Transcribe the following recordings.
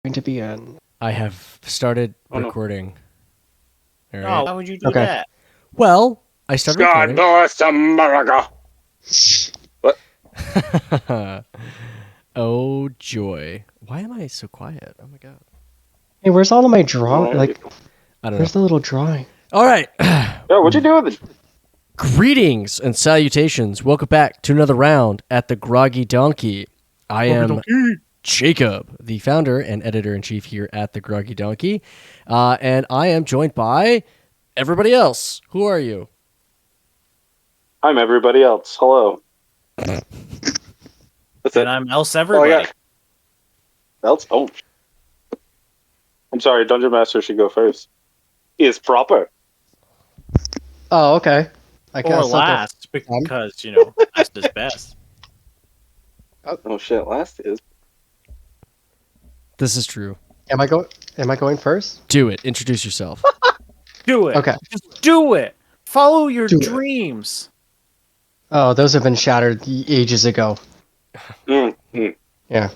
going to be in. I have started recording. All right. Why would you do Okay. that? Well, I started God recording. bless America. What? Oh, joy. Why am I so quiet? Oh, my God. Hey, where's all of my drawing? Like, I don't know. where's the little drawing? All right. Yo, what'd you do with it? Greetings and salutations. Welcome back to another round at the Groggy Donkey. I am Jacob, the founder and editor-in-chief here at the Groggy Donkey. And I am joined by everybody else. Who are you? I'm everybody else. Hello. That's it. And I'm else Oh, everybody. yeah. Else? Oh. I'm sorry, Dungeon Master should go first. He is proper. Oh, okay. I Or guess I'll go- last, because, last is best. Oh shit, last is. This is true. Am I going first? Do it. Introduce yourself. Do it. Okay. Just do it. Follow your Do it. dreams. Oh, those have been shattered ages ago. Yeah.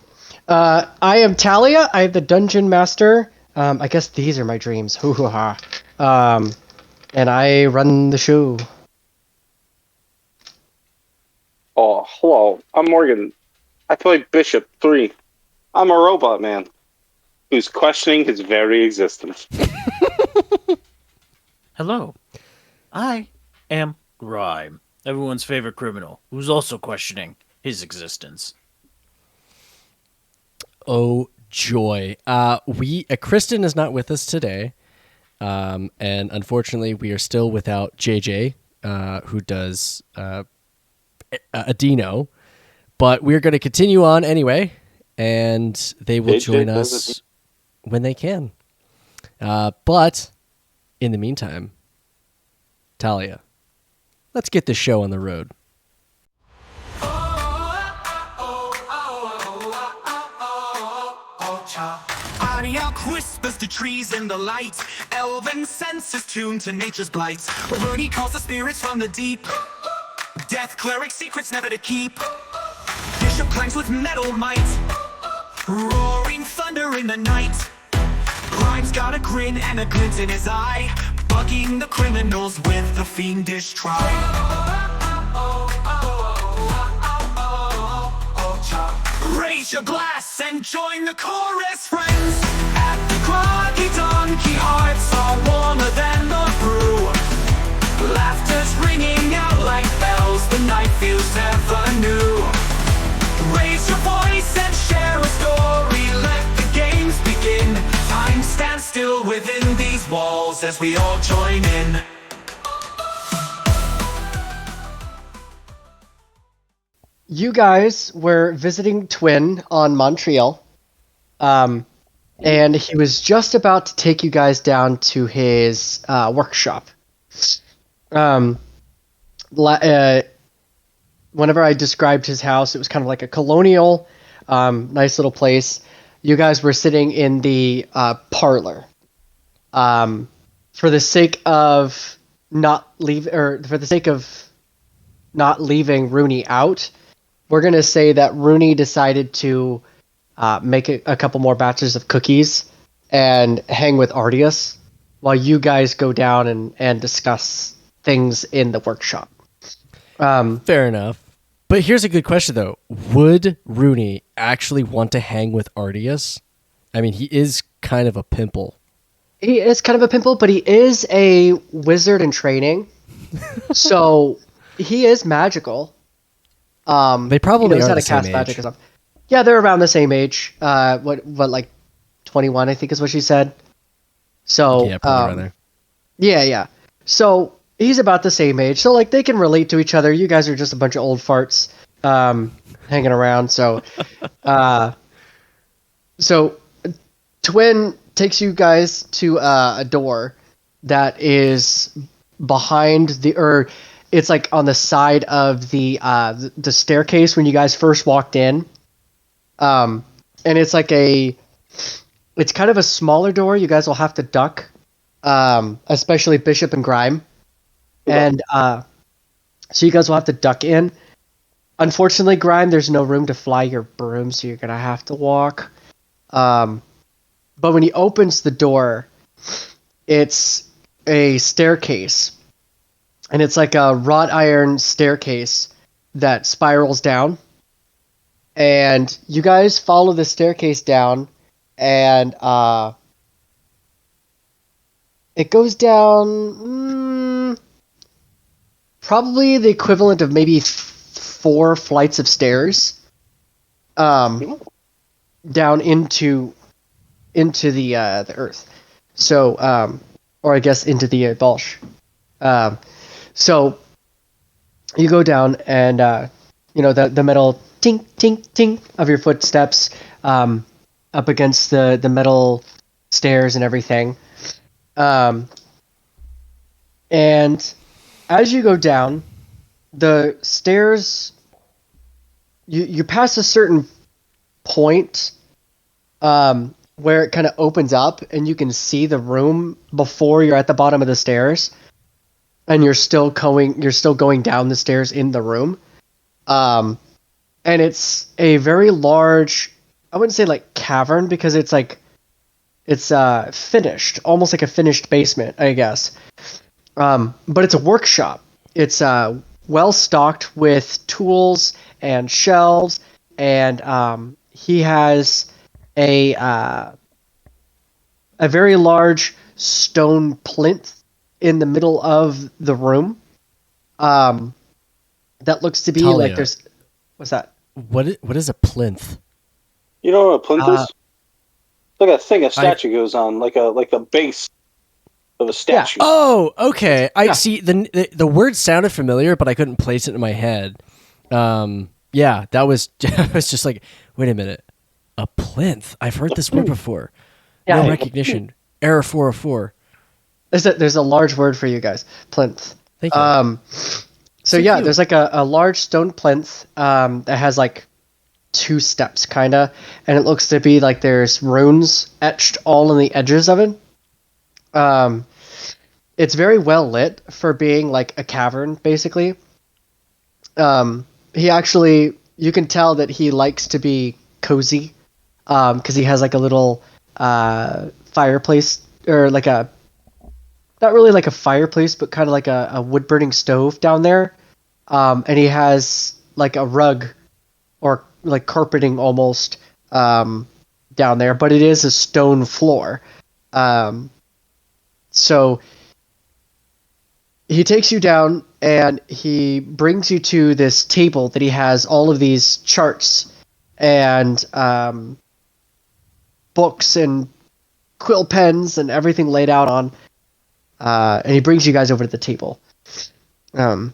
I am Talia. I am the Dungeon Master. I guess these are my dreams. Hoo hoo ha. And I run the show. Oh, hello. I'm Morgan. I play Bishop 3. I'm a robot man who's questioning his very existence. Hello. I am Grime, everyone's favorite criminal, who's also questioning his existence. Oh, joy. Kristen is not with us today. And unfortunately, we are still without JJ, who does Adino. But we're going to continue on anyway, and they will JJ join does us when they can. But in the meantime, Talia, let's get this show on the road. Arioch whispers to trees in the light. Elven senses tuned to nature's blight. Rooney calls the spirits from the deep. Death cleric secrets never to keep. Bishop clangs with metal might. Roaring thunder in the night. Grime's got a grin and a glint in his eye, bugging the criminals with a fiendish try. Raise your glass and join the chorus, friends. At the Groggy Donkey, hearts are warmer than the brew. Laughter's ringing out like bells, the night feels ever new. Raise your voice and share a story, let the games begin. Time stands still within these walls as we all join in. You guys were visiting Twyn on Montreal, and he was just about to take you guys down to his workshop. Whenever I described his house, it was kind of like a colonial, nice little place. You guys were sitting in the parlor. For the sake of not leaving Rooney out, we're going to say that Rooney decided to make a couple more batches of cookies and hang with Arioch while you guys go down and discuss things in the workshop. Fair enough. But here's a good question, though. Would Rooney actually want to hang with Arioch? I mean, he is kind of a pimple. He is kind of a pimple, but he is a wizard in training. So he is magical. They probably knows are how the to same cast age. magic and stuff. Yeah, they're around the same age. What like 21, I think is what she said. So Yeah, probably around there. yeah. So he's about the same age. So like they can relate to each other. You guys are just a bunch of old farts hanging around. So so Twyn takes you guys to a door that is behind it's like on the side of the staircase when you guys first walked in. And it's like it's kind of a smaller door. You guys will have to duck, especially Bishop and Grime. And so you guys will have to duck in. Unfortunately, Grime, there's no room to fly your broom, so you're going to have to walk. But when he opens the door, it's a staircase. And it's like a wrought iron staircase that spirals down. And you guys follow the staircase down, and it goes down probably the equivalent of maybe 4 flights of stairs down into the earth. So, or I guess into the Balsh. So you go down, and the metal tink tink tink of your footsteps up against the metal stairs and everything. And as you go down, the stairs, you pass a certain point where it kind of opens up, and you can see the room before you're at the bottom of the stairs, and you're still going down the stairs in the room. And it's a very large, I wouldn't say like cavern, because it's finished, almost like a finished basement, I guess. But it's a workshop. It's well stocked with tools and shelves, and he has a very large stone plinth in the middle of the room. That looks to be Talia. like there's. What's that? What is a plinth? You know what a plinth is? It's like a thing a statue goes on, like a base of a statue. Oh, okay. I Yeah. see. The word sounded familiar, but I couldn't place it in my head. Yeah, that was. I was just like, wait a minute, a plinth. I've heard this word before. Yeah. No recognition. Error 404. There's a large word for you guys. Plinth. Thank you. So Thank yeah, you. there's like a large stone plinth that has like 2 steps kinda, and it looks to be like there's runes etched all on the edges of it. It's very well lit for being like a cavern, basically. He actually, you can tell that he likes to be cozy, because he has like a little fireplace, or like a, not really like a fireplace, but kind of like a wood burning stove down there. And he has like a rug, or like carpeting almost, down there, but it is a stone floor. So he takes you down, and he brings you to this table that he has all of these charts and books and quill pens and everything laid out on. And he brings you guys over to the table. I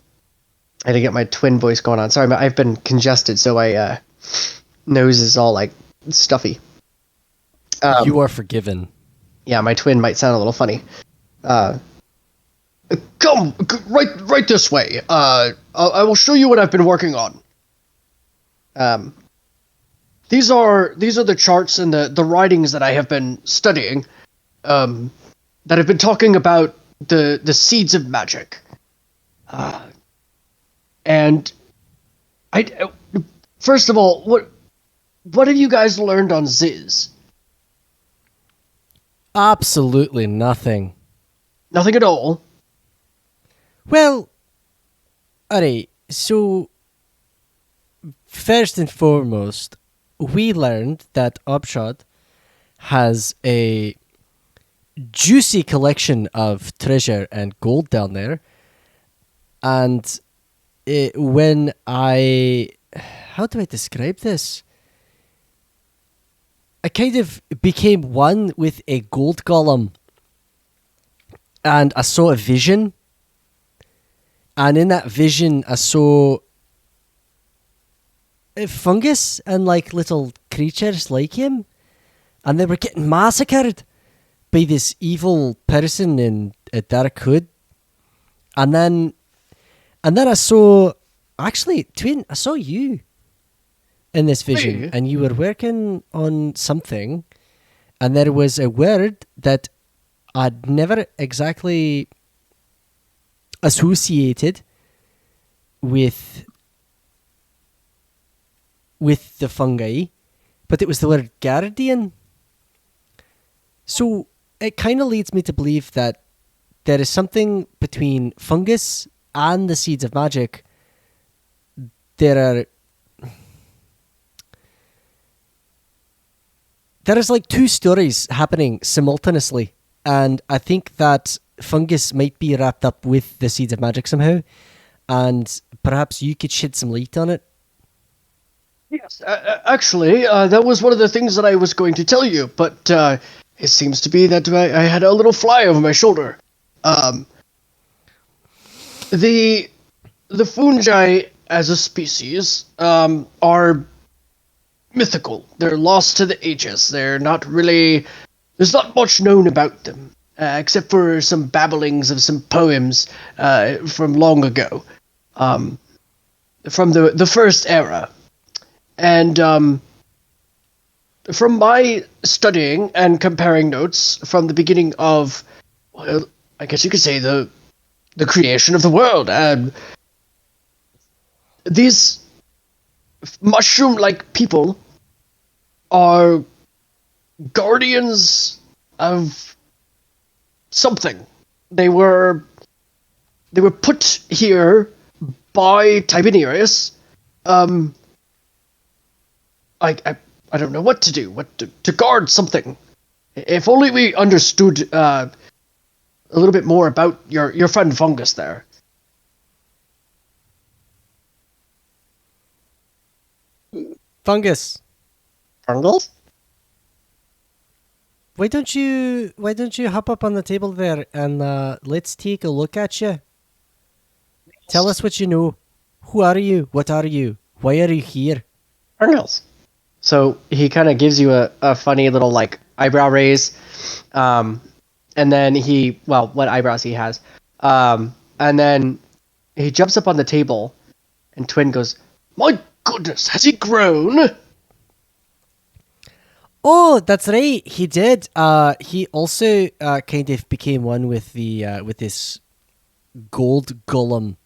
had to get my twin voice going on. Sorry, I've been congested, so my nose is all like stuffy. You are forgiven. Yeah, my twin might sound a little funny. Come right this way. I will show you what I've been working on. These are the charts and the writings that I have been studying. That have been talking about the seeds of magic. And I first of all, what have you guys learned on Ziz? Absolutely nothing. Nothing at all. Well, alright, so first and foremost, we learned that Upshot has a juicy collection of treasure and gold down there. And when how do I describe this? I kind of became one with a gold golem, and I saw a vision. And in that vision, I saw a fungus and like little creatures like him, and they were getting massacred by this evil person in a dark hood. And then I saw, actually, Twyn, I saw you in this vision, Hey. and you were working on something, and there was a word that I'd never exactly associated with the fungi, but it was the word guardian. So it kind of leads me to believe that there is something between fungus and the seeds of magic. There is like two stories happening simultaneously, and I think that fungus might be wrapped up with the seeds of magic somehow, and perhaps you could shed some light on it. Yes, actually, that was one of the things that I was going to tell you, but it seems to be that I had a little fly over my shoulder. The fungi as a species are mythical. They're lost to the ages. They're not really. There's not much known about them, except for some babblings of some poems from long ago, from the first era. And from my studying and comparing notes from the beginning of, well, I guess you could say the creation of the world, these mushroom-like people are guardians of something. They were put here by Tiberius. I don't know what to do. To guard something. If only we understood a little bit more about your friend Fungus there. Fungus, Fungus? why don't you hop up on the table there and let's take a look at you. Tell us what you know. Who are you? What are you? Why are you here? Fungus. So he kind of gives you a funny little like eyebrow raise, and then what eyebrows he has, and then he jumps up on the table, and Twyn goes, "My goodness, has he grown?" Oh, that's right. He did. He also kind of became one with the with this gold golem.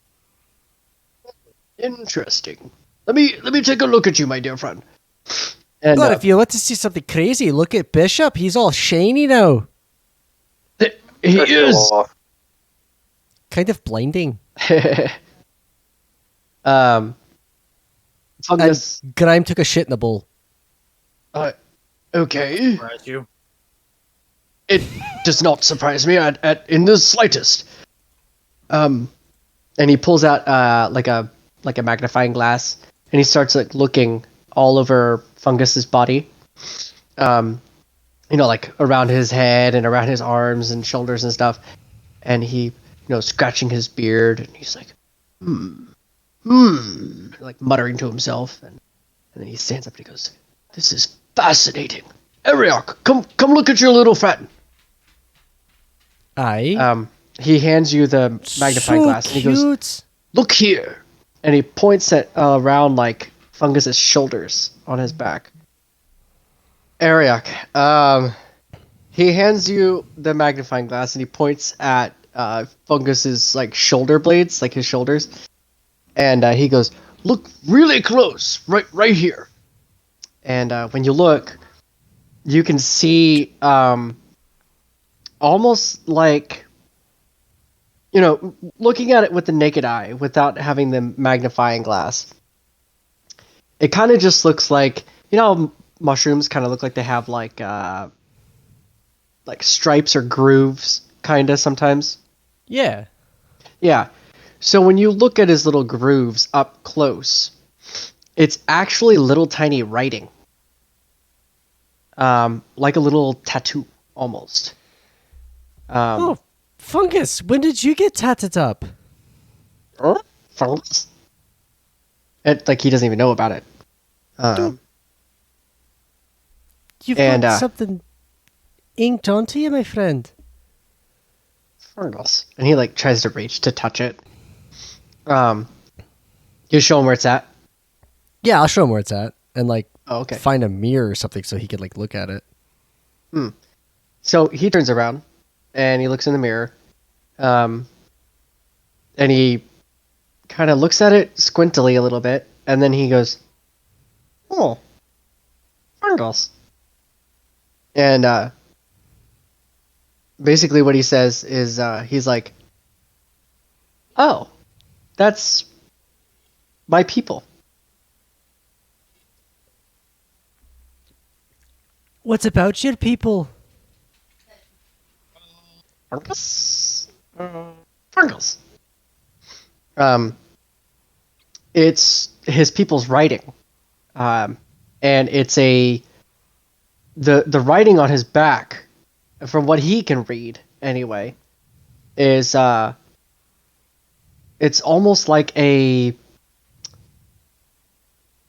Interesting. Let me take a look at you, my dear friend. And God, if you want to see something crazy, look at Bishop. He's all shiny now. he is. Kind of blinding. Fungus. And Grime took a shit in the bowl. Okay. Surprise you. It does not surprise me in the slightest. And he pulls out like a magnifying glass, and he starts like looking all over Fungus's body. Like around his head and around his arms and shoulders and stuff. And he, scratching his beard, and he's like, like muttering to himself, and then he stands up and he goes, "This is fascinating. Arioch, come look at your little friend." Aye. He hands you the magnifying so glass, and he goes, cute. "Look here," and he points at around like Fungus's shoulders on his back. Arioch, he hands you the magnifying glass, and he points at Fungus's like shoulder blades, like his shoulders, and he goes, "Look really close, right here." And when you look, you can see almost like, looking at it with the naked eye without having the magnifying glass, it kind of just looks like, mushrooms kind of look like they have like stripes or grooves, kind of sometimes. Yeah. Yeah. So when you look at his little grooves up close, it's actually little tiny writing. Like a little tattoo, almost. Oh, Fungus, when did you get tatted up? Fungus? Like he doesn't even know about it. You've And, got something inked onto you, my friend. Fungus. And he like tries to reach to touch it. You show him where it's at. Yeah, I'll show him where it's at and like Okay. find a mirror or something so he could like look at it. So he turns around and he looks in the mirror. And he kind of looks at it squintily a little bit, and then he goes, "Oh, Fungus." And basically what he says is he's like, "Oh, that's my people." What's about your people? Fungus. Fungus. Um, it's his people's writing, and it's the writing on his back, from what he can read anyway, is it's almost like a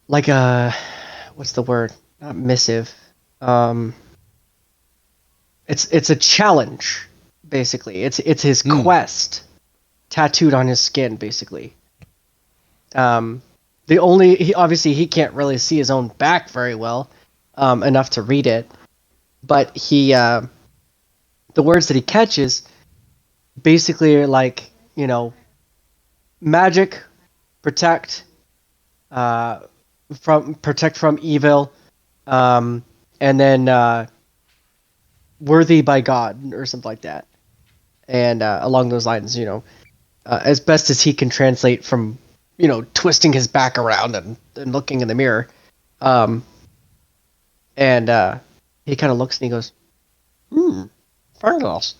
what's the word? Not missive. Um, it's a challenge, basically. It's his quest tattooed on his skin, basically. The only he obviously he can't really see his own back very well, enough to read it, but the words that he catches basically are like, magic, protect, from evil, and then worthy by God or something like that, and along those lines, as best as he can translate from twisting his back around and looking in the mirror, um, and he kind of looks and he goes, Fungus.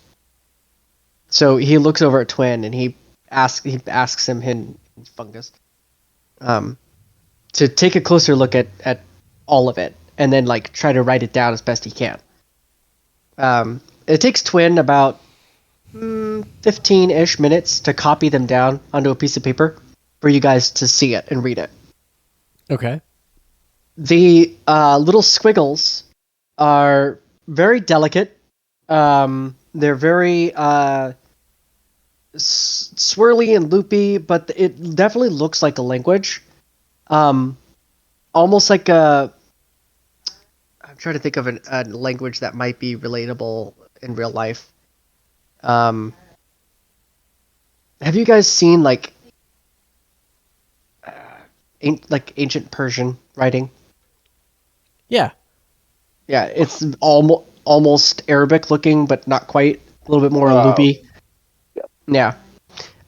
So he looks over at Twyn and he asks him in Fungus, to take a closer look at all of it and then like try to write it down as best he can. It takes Twyn about 15-ish minutes to copy them down onto a piece of paper for you guys to see it and read it. Okay. The little squiggles are very delicate. They're very swirly and loopy, but it definitely looks like a language. Almost like a. I'm trying to think of a language that might be relatable in real life. Have you guys seen like ancient Persian writing? Yeah. Yeah, it's almost Arabic looking, but not quite. A little bit more loopy. Yeah.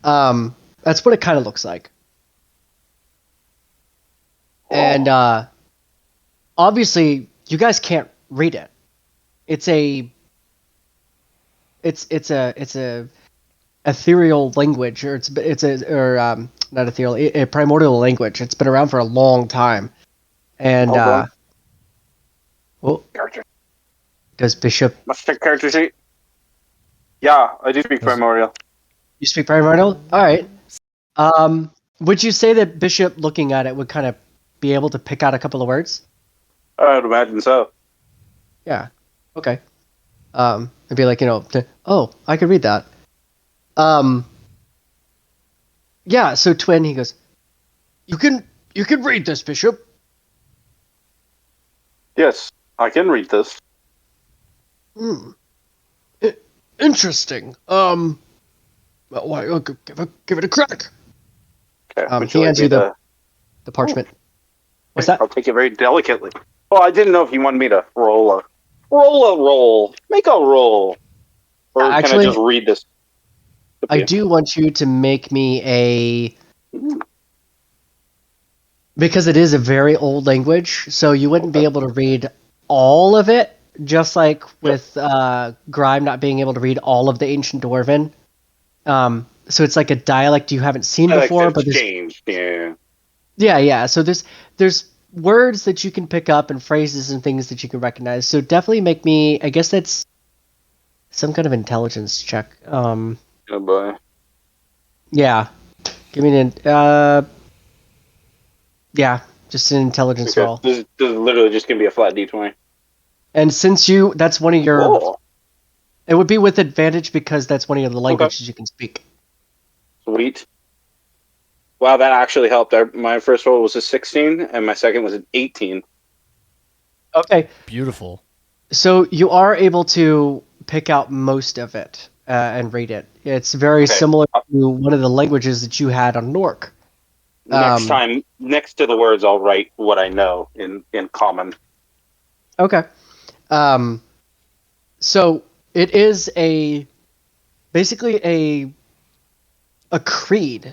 That's what it kind of looks like. And obviously, you guys can't read it. It's a ethereal language, or not ethereal, a primordial language. It's been around for a long time, and Hold on. well, Character. does Bishop Must check character sheet. Yeah, I do speak primordial. you speak primordial? All right. Would you say that Bishop, looking at it, would kind of be able to pick out a couple of words? I would imagine so. Yeah. Okay. It'd be like, oh, I could read that. Yeah, so Twyn, he goes, You can read this, Bishop. Yes, I can read this. Interesting. Why, give it a crack. Okay. would He hands like you me the parchment. What's that? I'll take it very delicately. Well, I didn't know if you wanted me to roll. Make a roll. Or can Actually, I just read this? I do want you to make me because it is a very old language, so you wouldn't be able to read all of it, just like with Grime not being able to read all of the ancient Dwarven. So it's like a dialect you haven't seen before, but there's changed. Yeah. Yeah. So there's words that you can pick up and phrases and things that you can recognize. So definitely make me. I guess that's some kind of intelligence check. Oh boy. Yeah. Give me an. Yeah, just an intelligence roll. This is literally just gonna be a flat d20. And since that's one of your. Oh. It would be with advantage because that's one of the languages you can speak. Sweet. Wow, that actually helped. My first roll was a 16, and my second was an 18. Okay. Beautiful. So you are able to pick out most of it and read it. It's very similar to one of the languages that you had on Nork. Next time, next to the words, I'll write what I know in common. Okay. So it is basically a creed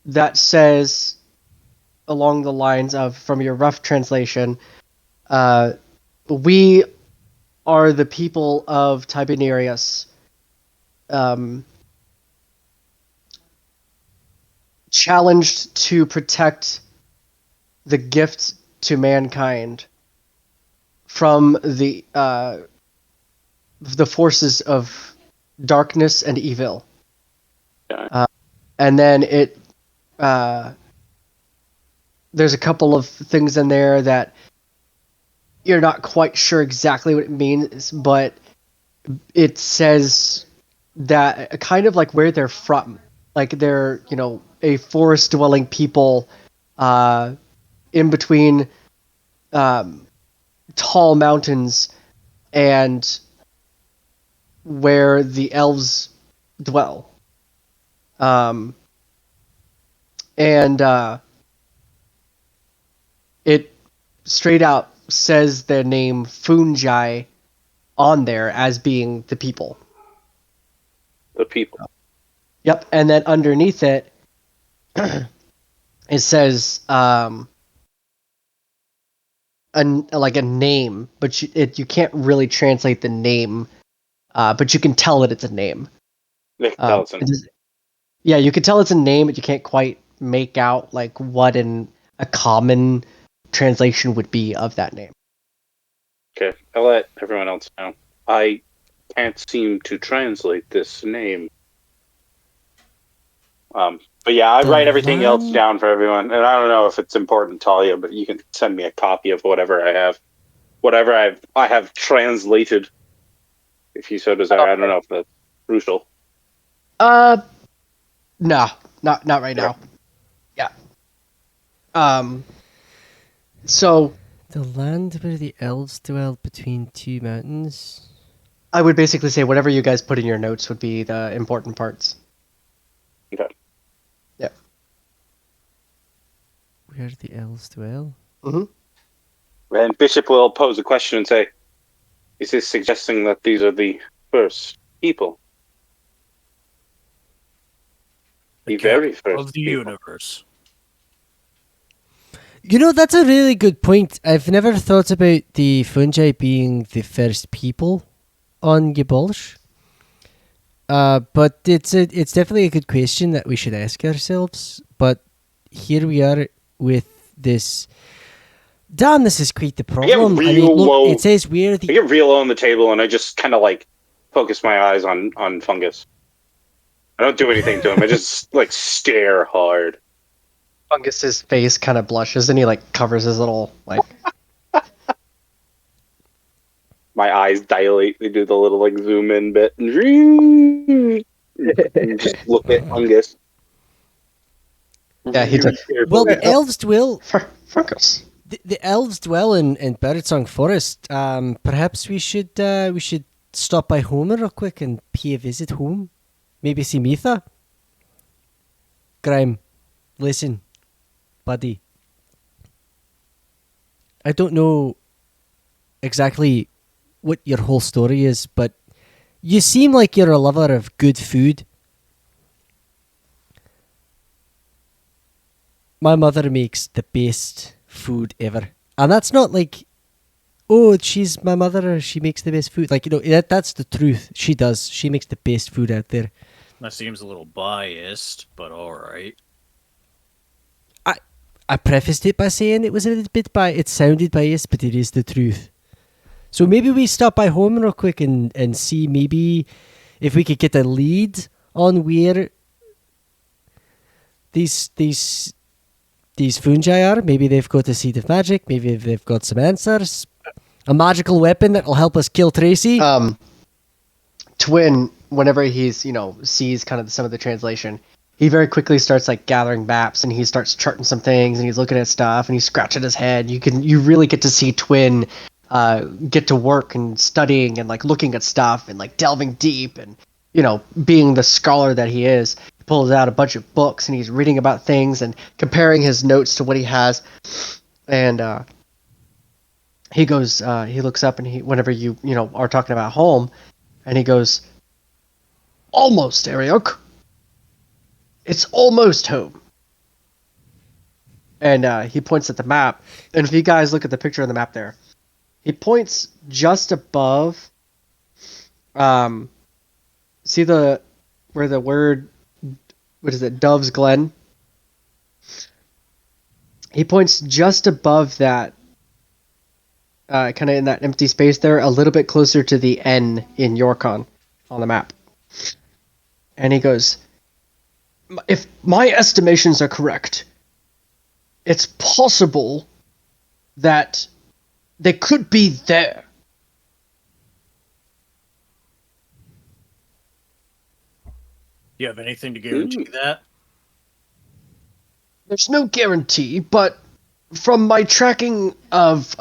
that says along the lines of, from your rough translation, we are the people of Tiberius, challenged to protect the gift to mankind from the forces of darkness and evil. Okay. And then there's a couple of things in there that you're not quite sure exactly what it means, but it says that kind of like where they're from. Like they're, a forest dwelling people in between tall mountains and where the elves dwell. And it straight out says the name Fungi on there as being the people. The people. Yep, and then underneath it, it says like a name, but you can't really translate the name, but you can tell that it's a name. Nick Tellison. Yeah, you can tell it's a name, but you can't quite make out like what a common translation would be of that name. Okay, I'll let everyone else know. I can't seem to translate this name. But yeah, I write everything else down for everyone, and I don't know if it's important, Talia, but you can send me a copy of whatever I have, whatever I have translated, if you so desire. I don't know if that's crucial. No, not right now. Yeah. So The land where the elves dwell between two mountains. I would basically say whatever you guys put in your notes would be the important parts. Okay. Yeah. Where the elves dwell? Mm-hmm. And Bishop will pose a question and say, is this suggesting that these are the first people? The very first of the people. universe. That's a really good point. I've never thought about the fungi being the first people on Gibolsh. But it's definitely a good question that we should ask ourselves. But here we are with this. Damn, this is quite the problem. Low. It says where the. I get real low on the table, and I just kind of like focus my eyes on Fungus. I don't do anything to him. I just like stare hard. Fungus's face kind of blushes, and he like covers his little like. My eyes dilate. They do the little like zoom in bit, and just look at Fungus. Yeah, he took. Well, the elves dwell. Fungus. The elves dwell in Birdsong Forest. Perhaps we should stop by home real quick and pay a visit home. Maybe see Mitha. Grime, listen, buddy. I don't know exactly what your whole story is, but you seem like you're a lover of good food. My mother makes the best food ever. And that's not like, oh, she's my mother, or she makes the best food. Like, that's the truth. She does. She makes the best food out there. That seems a little biased, but alright. I prefaced it by saying it was a little bit it sounded biased, but it is the truth. So maybe we stop by home real quick and see maybe if we could get a lead on where these fungi are. Maybe they've got a seed of magic. Maybe they've got some answers. A magical weapon that will help us kill Tracy. Twyn, whenever he's sees kind of some of the translation, he very quickly starts like gathering maps, and he starts charting some things, and he's looking at stuff, and he's scratching his head. You really get to see Twyn get to work and studying and like looking at stuff and like delving deep and being the scholar that he is. He pulls out a bunch of books, and he's reading about things and comparing his notes to what he has, and he goes, he looks up and whenever you are talking about home, and he goes, almost, Arioch. It's almost home. And he points at the map. And if you guys look at the picture on the map there, he points just above. See where the word, what is it, Dove's Glen? He points just above that, kind of in that empty space there, a little bit closer to the N in Yorkon on the map. And he goes, if my estimations are correct, it's possible that they could be there. You have anything to guarantee that? There's no guarantee, but from my tracking of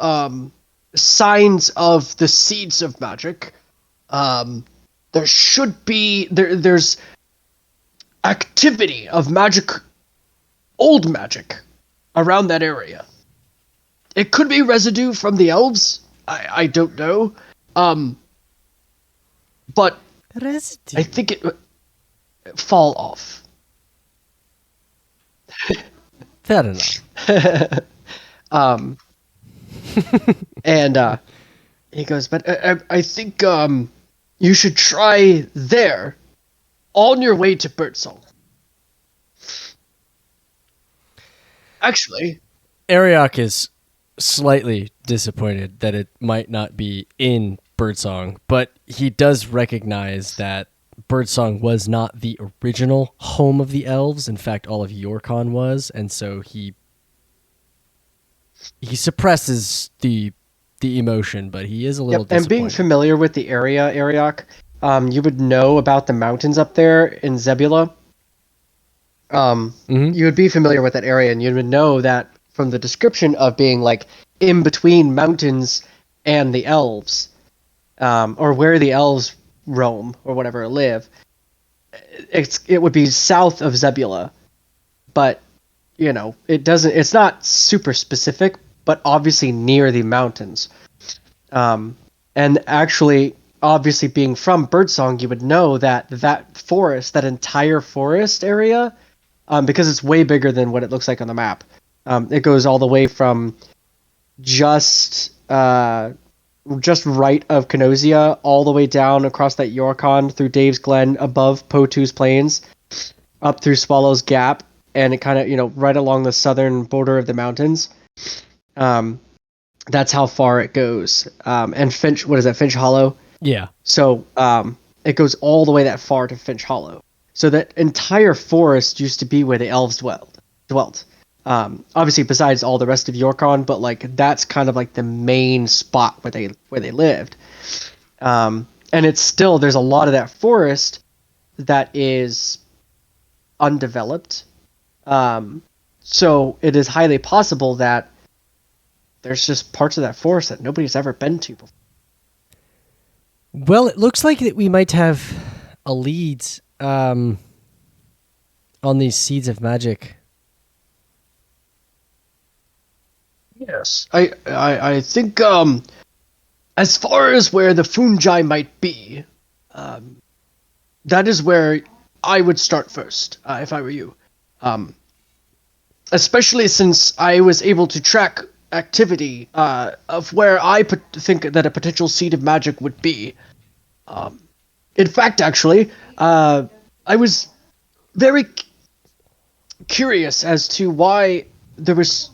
signs of the seeds of magic, there should be there's activity of magic, old magic, around that area. It could be residue from the elves. I don't know. But Residue. I think it fall off. Fair enough. And he goes, but I think you should try there on your way to Birdsong. Actually, Arioch is slightly disappointed that it might not be in Birdsong, but he does recognize that Birdsong was not the original home of the elves. In fact, all of Yorkon was, and so he suppresses the emotion, but he is a little disappointed. and being familiar with the area, Arioch, you would know about the mountains up there in Zebula. You would be familiar with that area, and you would know that from the description of being like in between mountains and the elves, or where the elves roam or whatever live. It would be south of Zebula, but it's not super specific, but obviously near the mountains. And actually, obviously being from Birdsong, you would know that forest, that entire forest area, because it's way bigger than what it looks like on the map. It goes all the way from just right of Canosia, all the way down across that Yorkon through Dave's Glen, above Potu's Plains, up through Swallow's Gap, and it kind of, right along the southern border of the mountains. That's how far it goes. And Finch, what is that, Finch Hollow? Yeah. So it goes all the way that far to Finch Hollow. So that entire forest used to be where the elves dwelt. Obviously, besides all the rest of Yorkon, but like that's kind of like the main spot where they lived. And it's still, there's a lot of that forest that is undeveloped. So it is highly possible that there's just parts of that forest that nobody's ever been to before. Well, it looks like that we might have a lead on these seeds of magic. Yes, I think as far as where the Fungi might be, that is where I would start first if I were you. Especially since I was able to track activity of where I think that a potential seed of magic would be. In fact, actually, I was very curious as to why there was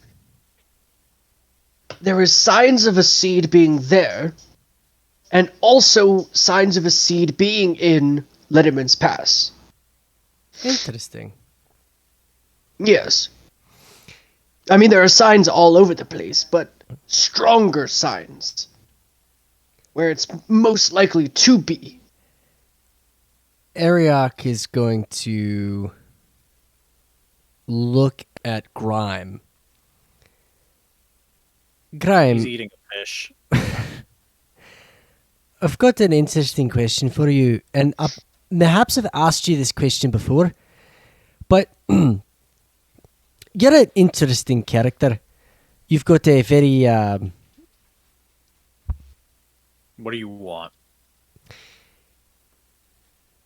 signs of a seed being there, and also signs of a seed being in Letterman's Pass. Interesting. Yes. I mean, there are signs all over the place, but stronger signs where it's most likely to be. Arioch is going to look at Grime. Grime, He's eating a fish. I've got an interesting question for you, and perhaps I've asked you this question before, but you're an interesting character. You've got a very What do you want?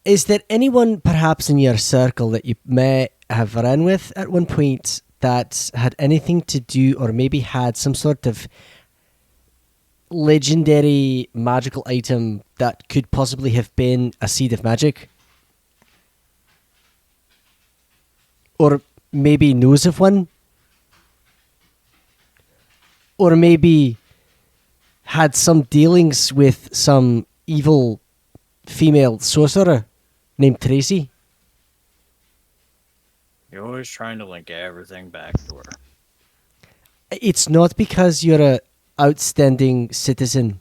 Is there anyone perhaps in your circle that you may have run with at one point that had anything to do or maybe had some sort of legendary magical item that could possibly have been a seed of magic? Or maybe knows of one? Or maybe had some dealings with some evil female sorcerer named Tracy? You're always trying to link everything back to her. It's not because you're a outstanding citizen.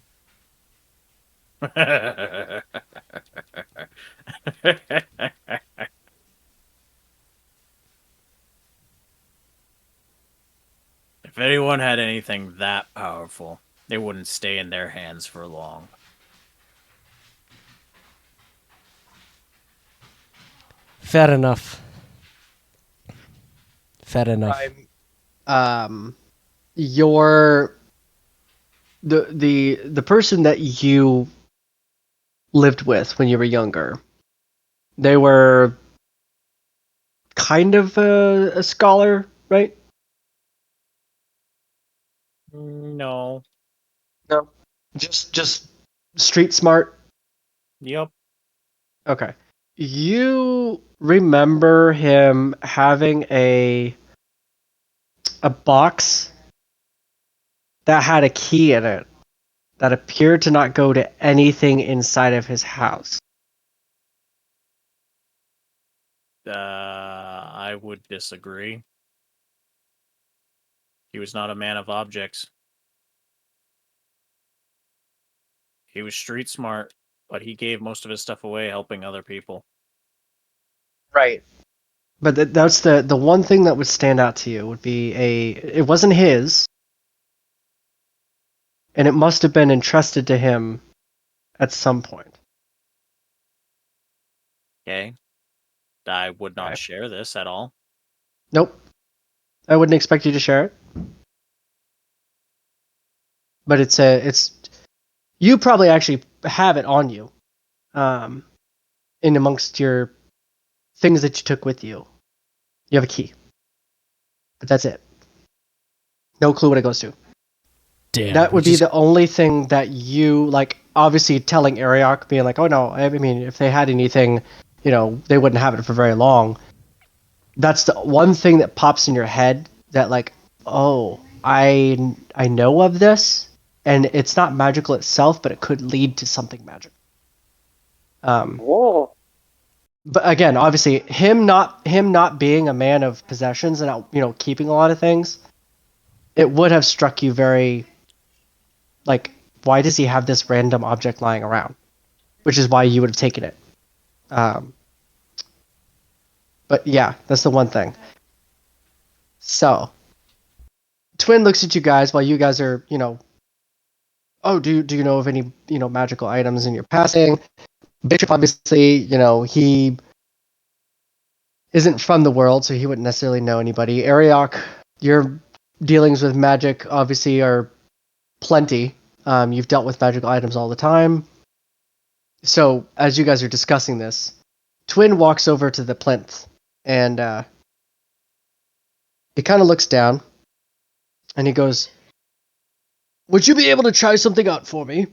If anyone had anything that powerful, it wouldn't stay in their hands for long. Fair enough. Fair enough. Your the person that you lived with when you were younger, they were kind of a scholar, right? No. No, just street smart. Yep. Okay. You remember him having a box that had a key in it that appeared to not go to anything inside of his house. I would disagree. He was not a man of objects. He was street smart, but he gave most of his stuff away helping other people. Right. But that's the one thing that would stand out to you would be it wasn't his, and it must have been entrusted to him at some point. Okay? I would not Okay. share this at all. Nope. I wouldn't expect you to share it. But it's you probably actually have it on you. In amongst your things that you took with you. You have a key. But that's it. No clue what it goes to. Damn. That would be the only thing that you, like, obviously telling Arioch, being like, oh no, I mean, if they had anything, they wouldn't have it for very long. That's the one thing that pops in your head that, like, oh, I know of this, and it's not magical itself, but it could lead to something magical. Whoa. But again, obviously, him not being a man of possessions and keeping a lot of things, it would have struck you very, like, why does he have this random object lying around? Which is why you would have taken it. But yeah, that's the one thing. So, Twyn looks at you guys while you guys are, oh, do you know of any, magical items in your passing? Bishop, obviously, he isn't from the world, so he wouldn't necessarily know anybody. Arioch, your dealings with magic obviously are plenty. You've dealt with magical items all the time. So, as you guys are discussing this, Twyn walks over to the plinth, and he kind of looks down, and he goes, would you be able to try something out for me?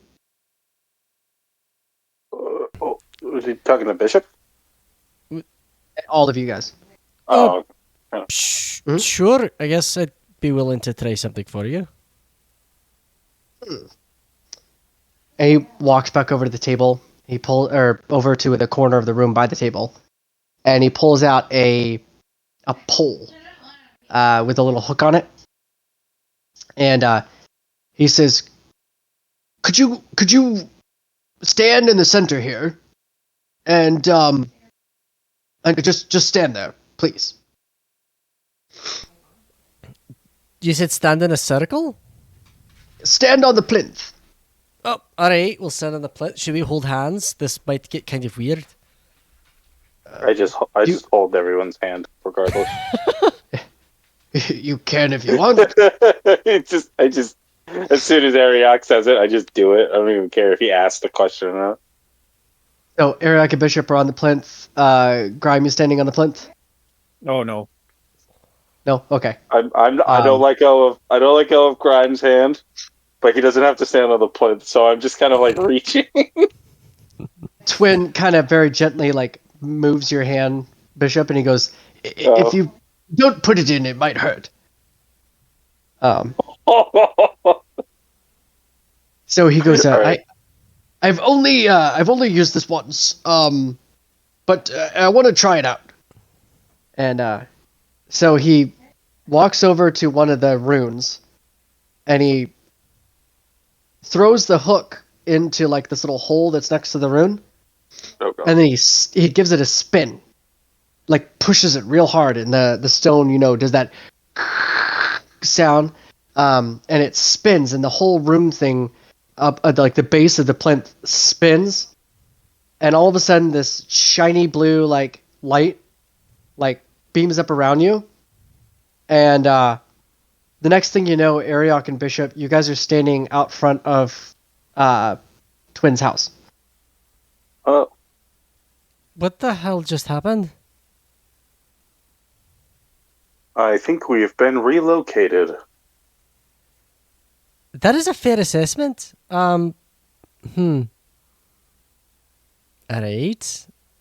Was he talking to Bishop? All of you guys. Oh, Sure, I guess I'd be willing to try something for you. And he walks back over to the table. He over to the corner of the room by the table, and he pulls out a pole with a little hook on it, and he says, "Could you stand in the center here, and just stand there, please." You said stand in a circle? Stand on the plinth. Oh, alright, we'll stand on the plinth. Should we hold hands? This might get kind of weird. I just hold everyone's hand regardless. You can if you want. I just As soon as Arioch says it, I just do it. I don't even care if he asks the question or not. So Arioch and Bishop are on the plinth. Grime is standing on the plinth. Oh no. No, okay. I don't let go of Grimes' hand, but he doesn't have to stand on the plinth, so I'm just kind of like reaching. Twyn kind of very gently like moves your hand, Bishop, and he goes, "If you don't put it in, it might hurt." So he goes, Right. I've only used this once, but I want to try it out. And so he walks over to one of the runes, and he throws the hook into like this little hole that's next to the rune, Oh, God. and then he gives it a spin, like pushes it real hard, and the stone, does that sound, and it spins, and the whole room thing up like the base of the plinth spins, and all of a sudden this shiny blue like light like beams up around you, and the next thing you know, Arioch and Bishop, you guys are standing out front of Twyn's house. Oh, What the hell just happened? I think we've been relocated. That is a fair assessment. Alright.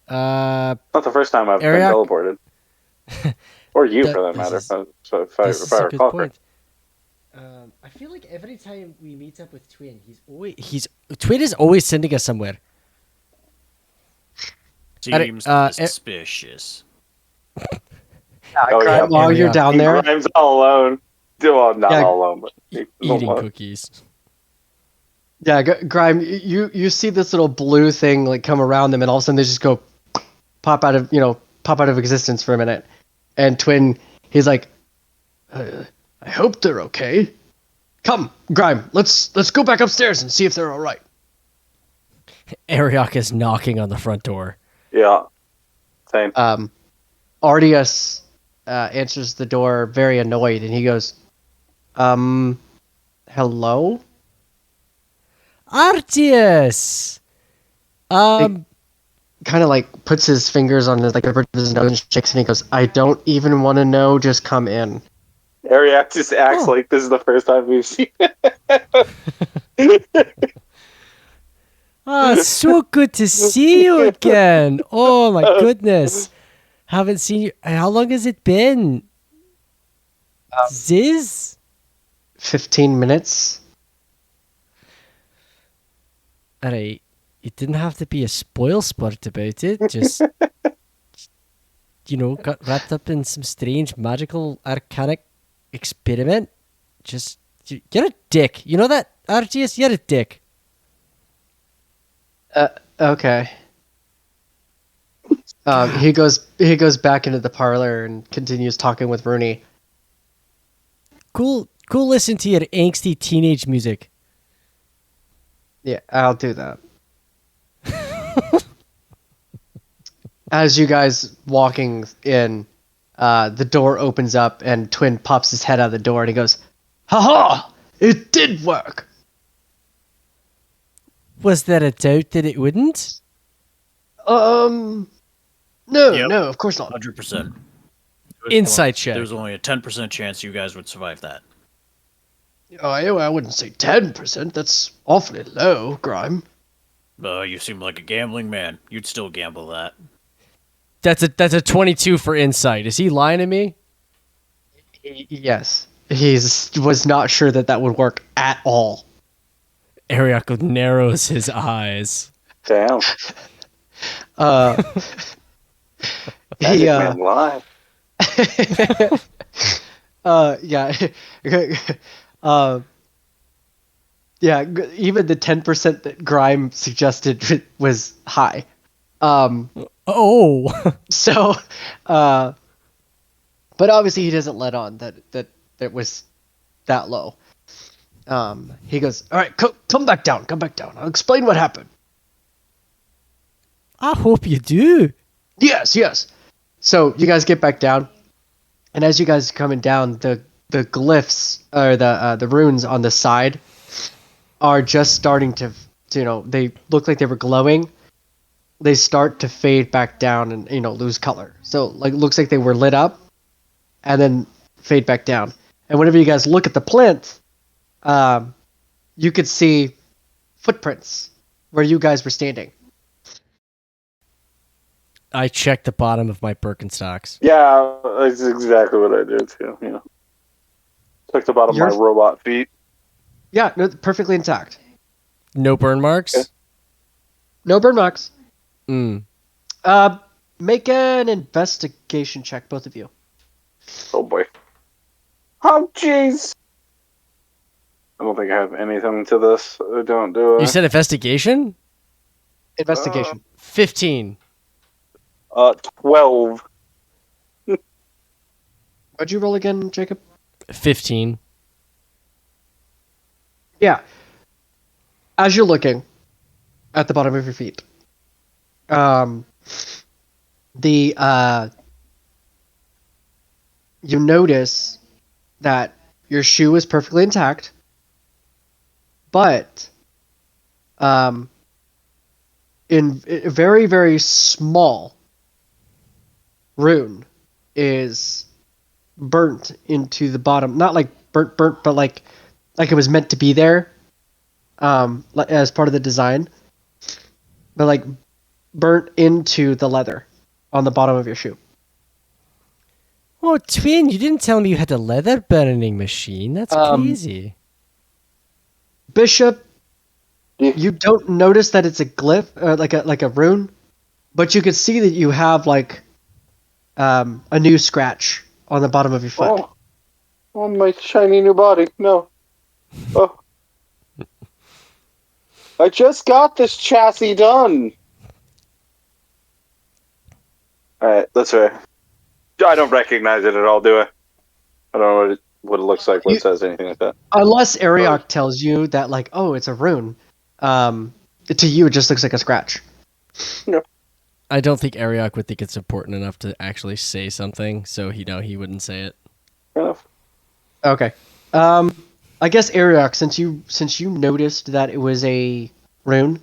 Not the first time I've been Arioch- teleported. Or you, That- for that this matter. is- If This is I a good recall point. I feel like every time we meet up with Twyn, Twyn is always sending us somewhere. Seems suspicious. Oh, yeah. While you're down there, Grimes all alone. Well, not Yeah. all alone, but Eating alone. cookies. yeah, Grime, you see this little blue thing like come around them, and all of a sudden they just go pop out of existence for a minute. And Twyn, he's like, I hope they're okay. Come, Grime, let's go back upstairs and see if they're all right. Arioch is knocking on the front door. Yeah. Same. Ardius answers the door very annoyed, and he goes, hello? Artius! Kind of like puts his fingers on the bridge of his nose and shakes, and he goes, I don't even want to know, just come in. Arioch just acts like this is the first time we've seen it. So good to see you again. Oh my goodness. Haven't seen you. How long has it been? Ziz? 15 minutes? Alright. You didn't have to be a spoil sport about it. Just, got wrapped up in some strange magical arcanic experiment. Just, you're a dick. You know that, Artius? You're a dick. Okay. He goes back into the parlor and continues talking with Rooney. Cool listen to your angsty teenage music. Yeah, I'll do that. As you guys walking in, the door opens up and Twyn pops his head out of the door and he goes, "Ha ha! It did work!" Was there a doubt that it wouldn't? No, Yep. no, of course not. 100%. Insight check. There's only a 10% chance you guys would survive that. Oh, I wouldn't say 10%. That's awfully low, Grime. You seem like a gambling man. You'd still gamble that. That's a 22 for insight. Is he lying to me? Yes. He was not sure that would work at all. Arioch narrows his eyes. Damn. He, Man live. yeah. Even the 10% that Grime suggested was high. So, but obviously he doesn't let on that it was that low. He goes, all right, come back down. I'll explain what happened. I hope you do. Yes. So you guys get back down, and as you guys are coming down, the glyphs or the runes on the side are just starting to they look like they were glowing. They start to fade back down and lose color. So like looks like they were lit up and then fade back down. And whenever you guys look at the plinth, you could see footprints where you guys were standing. I checked the bottom of my Birkenstocks. Yeah, that's exactly what I did too. Yeah. Took the bottom of my robot feet. Yeah, no, perfectly intact. No burn marks? Okay. No burn marks. Mm. Make an investigation check, both of you. Oh boy. Oh jeez. I don't think I have anything to this. I don't do it. You said investigation? Investigation. 15. 12. What'd you roll again, Jacob? 15. Yeah. As you're looking at the bottom of your feet, you notice that your shoe is perfectly intact, but in a very, very small rune is burnt into the bottom. Not like burnt, but like it was meant to be there, as part of the design. But like burnt into the leather on the bottom of your shoe. Oh, Twyn, you didn't tell me you had a leather burning machine. That's crazy. Bishop, Yeah. you don't notice that it's a glyph, like a rune, but you can see that you have like a new scratch on the bottom of your foot. Oh, my shiny new body. No. Oh. I just got this chassis done. Alright, that's right. I don't recognize it at all, do I? I don't know what it looks like when it says anything like that. Unless Arioch tells you that, like, oh, it's a rune. To you, it just looks like a scratch. No. I don't think Arioch would think it's important enough to actually say something, so he wouldn't say it. Fair enough. Okay. I guess Arioch, since you noticed that it was a rune,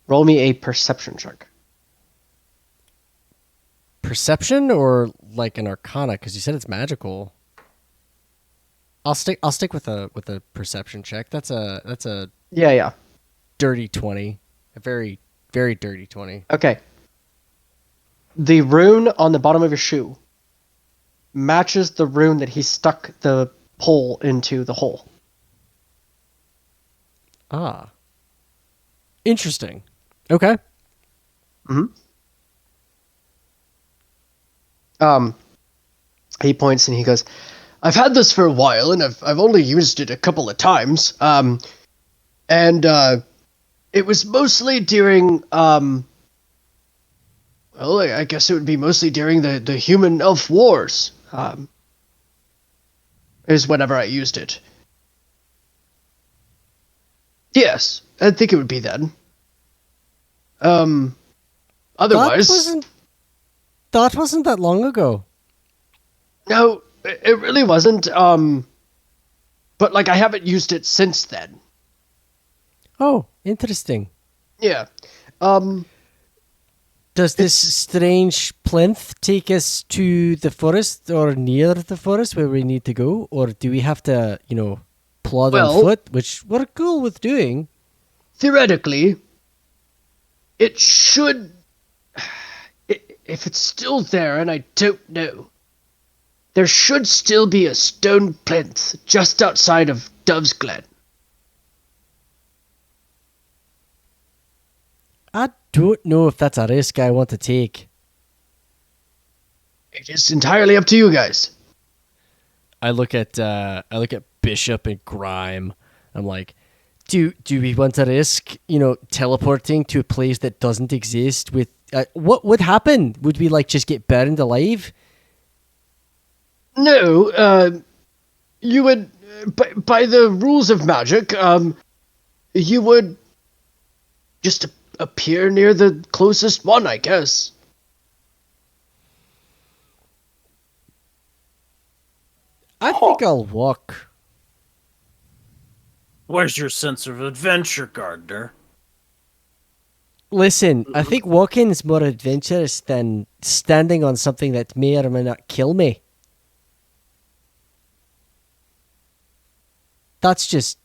roll me a perception check. Perception or like an arcana? Because you said it's magical. I'll stick with a perception check. That's a Yeah. dirty 20. A very, very dirty 20. Okay. The rune on the bottom of your shoe matches the rune that he stuck the pole into the hole. Ah. Interesting. Okay. He points and he goes, I've had this for a while and I've only used it a couple of times. It was mostly during, well, I guess it would be mostly during the human-elf wars, is whenever I used it. Yes, I think it would be then. Otherwise... That wasn't that long ago. No, it really wasn't, but, like, I haven't used it since then. Oh, interesting. Yeah. Does this strange plinth take us to the forest or near the forest where we need to go? Or do we have to, plod on foot, which we're cool with doing? Theoretically, it should... If it's still there, and I don't know, there should still be a stone plinth just outside of Dove's Glen. I don't know if that's a risk I want to take. It is entirely up to you guys. I look at Bishop and Grime. I'm like, do we want to risk, teleporting to a place that doesn't exist? With what would happen? Would we just get burned alive? No, you would, by the rules of magic, you would just appear near the closest one, I guess. I think I'll walk. Where's your sense of adventure, Gardner? Listen, I think walking is more adventurous than standing on something that may or may not kill me. That's just,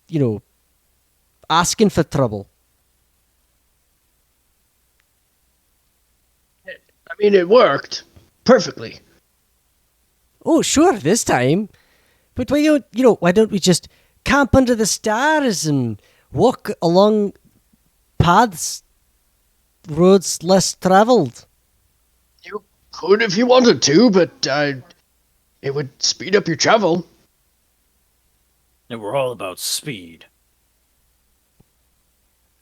asking for trouble. I mean, it worked perfectly. Oh, sure, this time. But why don't we just camp under the stars and walk along paths, roads less traveled? You could if you wanted to, but it would speed up your travel. And we're all about speed.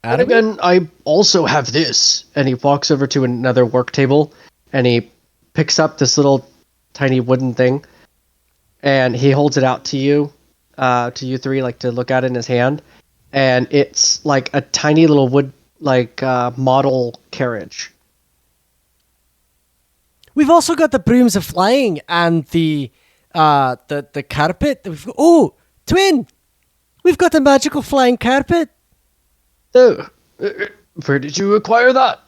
And again, I also have this. And he walks over to another work table, and he picks up this little tiny wooden thing, and he holds it out to you three, like to look at it in his hand. And it's like a tiny little wood, model carriage. We've also got the brooms of flying and the carpet. Twyn! We've got a magical flying carpet. Oh, where did you acquire that?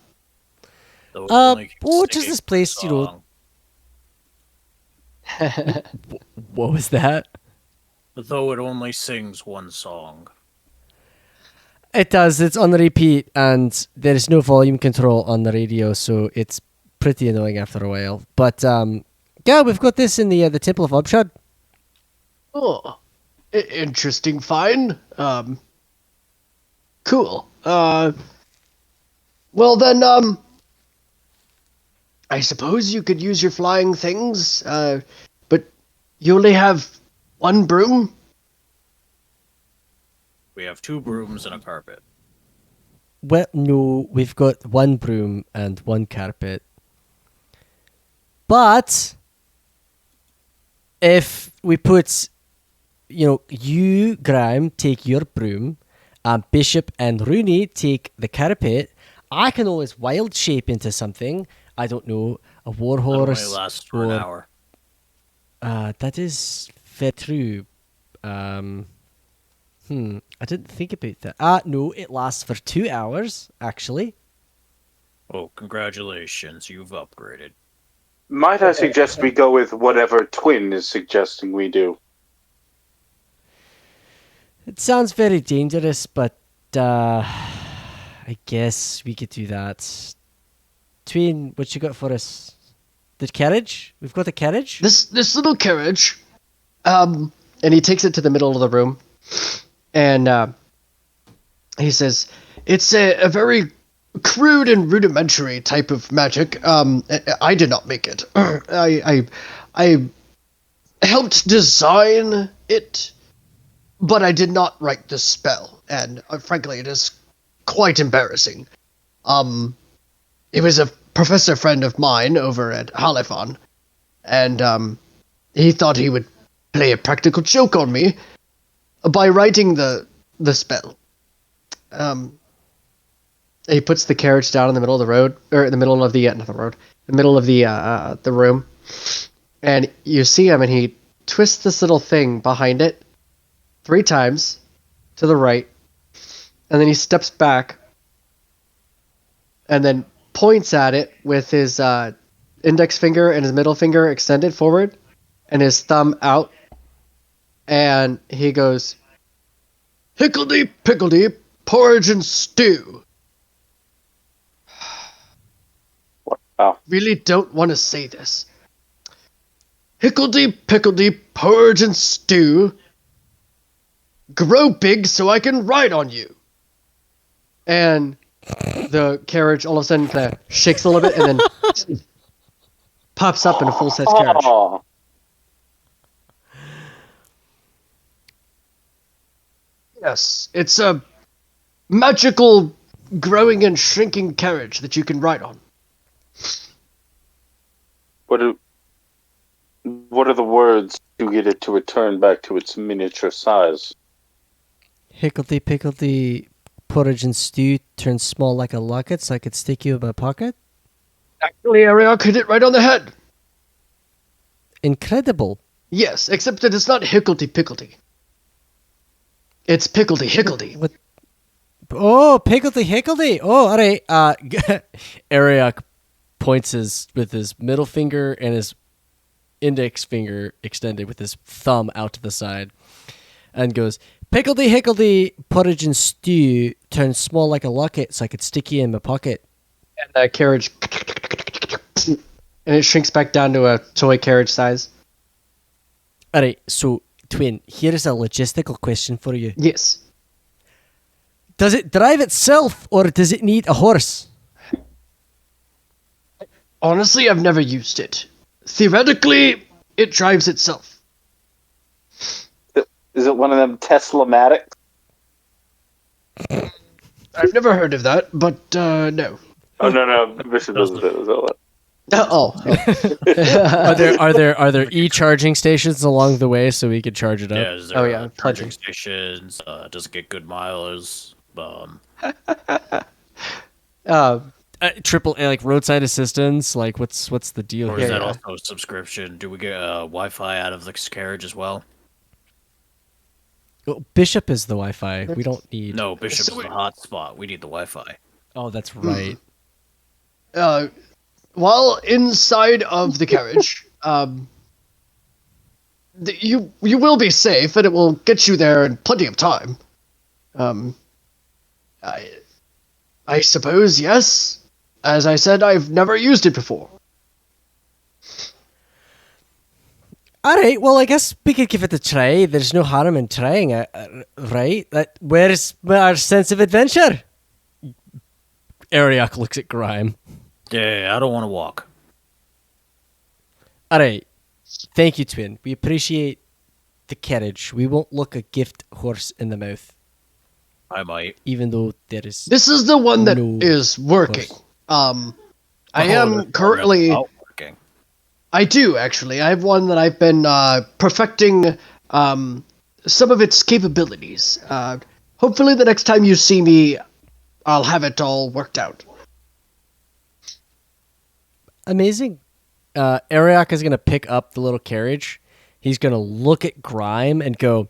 Just this place, What was that? Though it only sings one song. It does. It's on repeat, and there is no volume control on the radio, so it's pretty annoying after a while. But yeah, we've got this in the Temple of Obshad. Oh, interesting find. Cool. Well then, I suppose you could use your flying things, but you only have one broom? We have 2 brooms and a carpet. Well, no, we've got one broom and one carpet. But if we put, you, Graham, take your broom, and Bishop and Rooney take the carpet, I can always wild shape into something. I don't know, a warhorse. It only lasts for an hour. That is very true. I didn't think about that. No, it lasts for 2 hours, actually. Oh, congratulations, you've upgraded. Might I suggest we go with whatever Twyn is suggesting we do? It sounds very dangerous, but I guess we could do that. Twyn, what you got for us? The carriage? We've got a carriage? This little carriage, and he takes it to the middle of the room, and he says, it's a very crude and rudimentary type of magic. I did not make it. I helped design it, but I did not write the spell, and frankly, it is quite embarrassing. It was a professor friend of mine over at Halifon, and he thought he would play a practical joke on me by writing the spell. He puts the carriage down in the middle of the road, or in the middle of the not the road, the middle of the room, and you see him, and he twists this little thing behind it 3 times to the right, and then he steps back, and then points at it with his index finger and his middle finger extended forward, and his thumb out, and he goes, "Hickledy-pickledy, porridge and stew." Wow. Really don't want to say this. "Hickledy-pickledy, porridge and stew. Grow big so I can ride on you." And the carriage all of a sudden kind of shakes a little bit and then pops up in a full-size carriage. Oh. Yes, it's a magical growing and shrinking carriage that you can ride on. What are the words to get it to return back to its miniature size? Hickledy-pickledy, porridge and stew turns small like a locket so I could stick you in my pocket? Actually, Arioch hit it right on the head. Incredible. Yes, except that it's not hickledy-pickledy. It's pickledy-hickledy. What? Oh, pickledy-hickledy. Oh, all right. Arioch points with his middle finger and his index finger extended with his thumb out to the side and goes, "Pickledy-hickledy porridge and stew turns small like a locket so I could stick you in my pocket." And the carriage... And it shrinks back down to a toy carriage size. All right, so, Twyn, here is a logistical question for you. Yes. Does it drive itself or does it need a horse? Honestly, I've never used it. Theoretically, it drives itself. Is it one of them Tesla-matics? I've never heard of that, but no. Oh no, Bishop doesn't say that. Oh. Are there e-charging stations along the way so we could charge it up? Yeah, is there, Oh, yeah, charging plenty. stations? Does it get good miles? Triple like roadside assistance. Like what's the deal Or here? is that also a subscription? Do we get Wi-Fi out of this carriage as well? Oh, Bishop is the Wi-Fi. We don't need. No, Bishop So is the hotspot. We need the Wi-Fi. Oh, that's right. While inside of the carriage, you will be safe, and it will get you there in plenty of time. I suppose yes. As I said, I've never used it before. All right. Well, I guess we could give it a try. There's no harm in trying it, right? Where's our sense of adventure? Arioch looks at Grime. Yeah, I don't want to walk. All right. Thank you, Twyn. We appreciate the carriage. We won't look a gift horse in the mouth, I might. even though there is. This is the one that No, is working. I am there's currently... one that's working. I do, actually. I have one that I've been perfecting some of its capabilities. Hopefully the next time you see me, I'll have it all worked out. Amazing. Arioch is going to pick up the little carriage. He's going to look at Grime and go,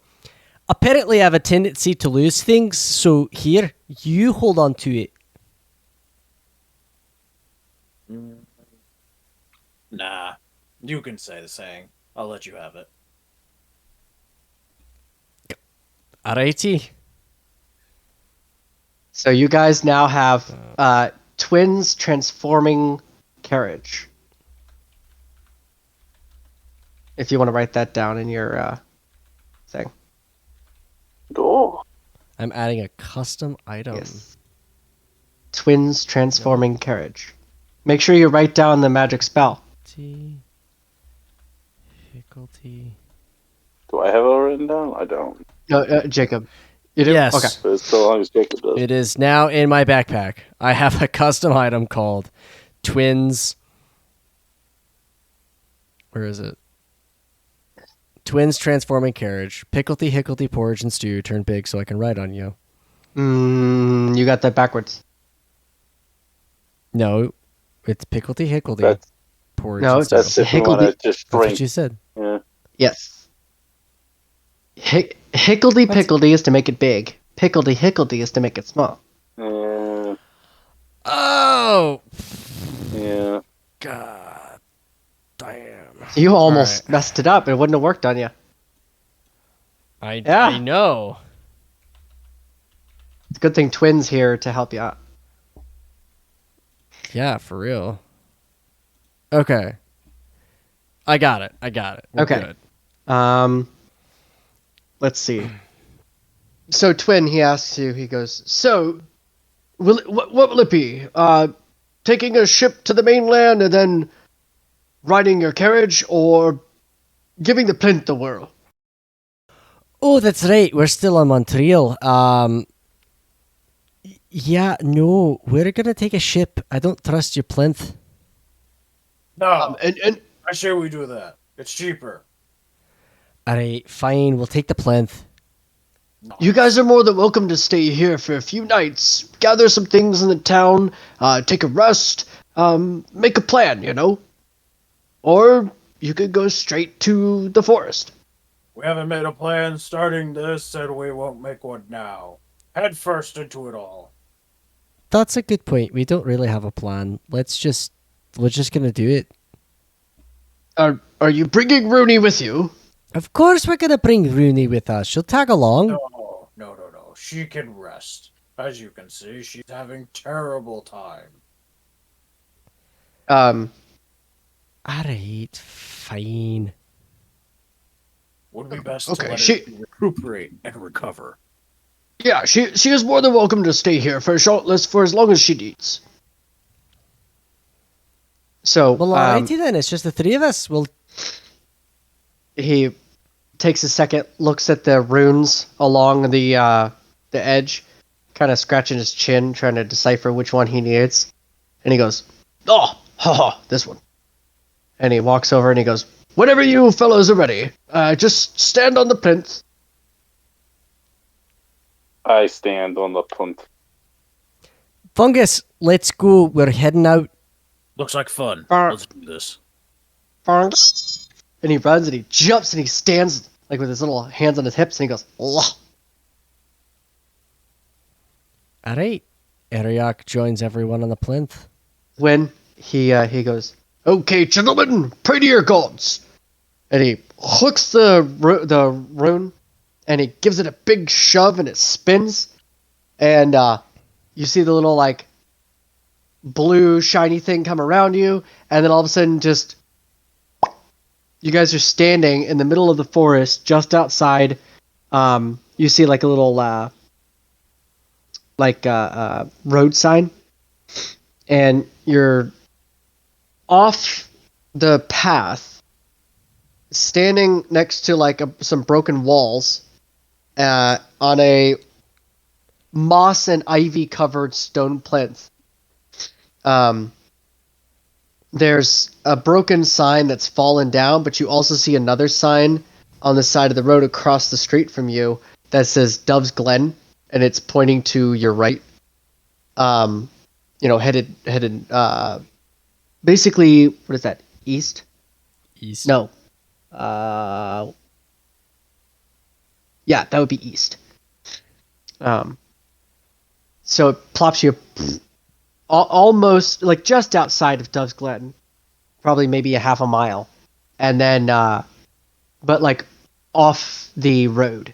"Apparently I have a tendency to lose things, so here, you hold on to it." Nah, you can say the saying. I'll let you have it. Alrighty. So you guys now have Twyn's transforming carriage. If you want to write that down in your thing. Oh, I'm adding a custom item. Yes. Twyn's transforming carriage. Make sure you write down the magic spell. Difficulty. do I have it written down? I don't. No, Jacob. You do? Yes. Okay. But it's so long as Jacob does. It is now in my backpack. I have a custom item called Twins. Where is it? Twins transforming carriage. Pickledy, hickledy, porridge, and stew. Turn big so I can ride on you. You got that backwards. No, it's pickledy, hickledy, That's- porridge, No, and it's stew. That's if you want to just That's what shrink. you said. Yeah. Yes. Hickledy-pickledy is to make it big. Pickledy-hickledy is to make it small. Yeah. Oh! Yeah. God damn. You almost Alright. messed it up. It wouldn't have worked on you. I Yeah. know. It's a good thing Twyn's here to help you out. Yeah, for real. Okay. I got it. We're Okay. good. Let's see. So Twyn, he asks you. He goes, "So, what will it be? Taking a ship to the mainland and then riding your carriage, or giving the plinth a whirl?" Oh, that's right. We're still on Montreal. Yeah, no. We're going to take a ship. I don't trust your plinth. No, And I say we do that. It's cheaper. All right, fine. We'll take the plinth. you guys are more than welcome to stay here for a few nights, gather some things in the town, take a rest, make a plan, you know? Or you could go straight to the forest. We haven't made a plan starting this, and we won't make one now. Head first into it all. That's a good point. We don't really have a plan. We're just gonna do it. Are you bringing Rooney with you? Of course we're gonna bring Rooney with us. She'll tag along. No. She can rest. As you can see, she's having terrible time. Alright, fine. Would be best Okay, to let she- her recuperate and recover. Yeah, she is more than welcome to stay here for as long as she needs. So, Well, alrighty then. It's just the three of us. he takes a second, looks at the runes along the edge, kind of scratching his chin, trying to decipher which one he needs, and he goes, "Oh, haha, this one." And he walks over and he goes, "Whenever you fellows are ready, just stand on the plinth." I stand on the plinth. Fungus, let's go. We're heading out. Looks like fun. Arr. Let's do this. And he runs and he jumps and he stands like with his little hands on his hips and he goes, "Lah." Alright. Arioch joins everyone on the plinth. When he goes, "Okay, gentlemen, pray to your gods," and he hooks the rune, and he gives it a big shove, and it spins, and you see the little like blue shiny thing come around you, and then all of a sudden, just you guys are standing in the middle of the forest, just outside. You see like a little road sign, and you're off the path, standing next to like some broken walls, on a moss and ivy covered stone plinth. There's a broken sign that's fallen down, but you also see another sign on the side of the road across the street from you that says Dove's Glen, and it's pointing to your right. Headed basically, what is that? East? East. No. Yeah, that would be east. So it plops you almost like just outside of Dove's Glen, probably maybe a half a mile, and then but like off the road.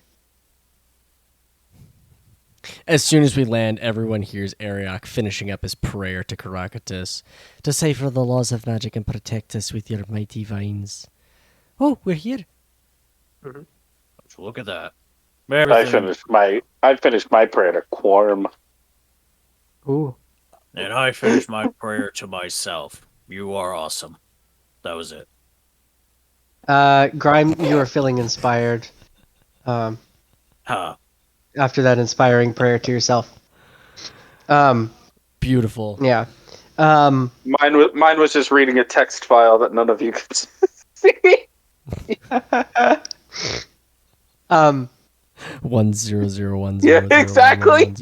As soon as we land, everyone hears Arioch finishing up his prayer to Caractacus. Decipher the laws of magic and protect us with your mighty vines. Oh, we're here. Look at that. I finished my prayer to Quorum. Ooh. And I finished my prayer to myself. You are awesome. That was it. Grime, you are feeling inspired. Huh. After that inspiring prayer to yourself. Beautiful. Yeah. Mine was just reading a text file that none of you could see. 10010. Yeah, exactly.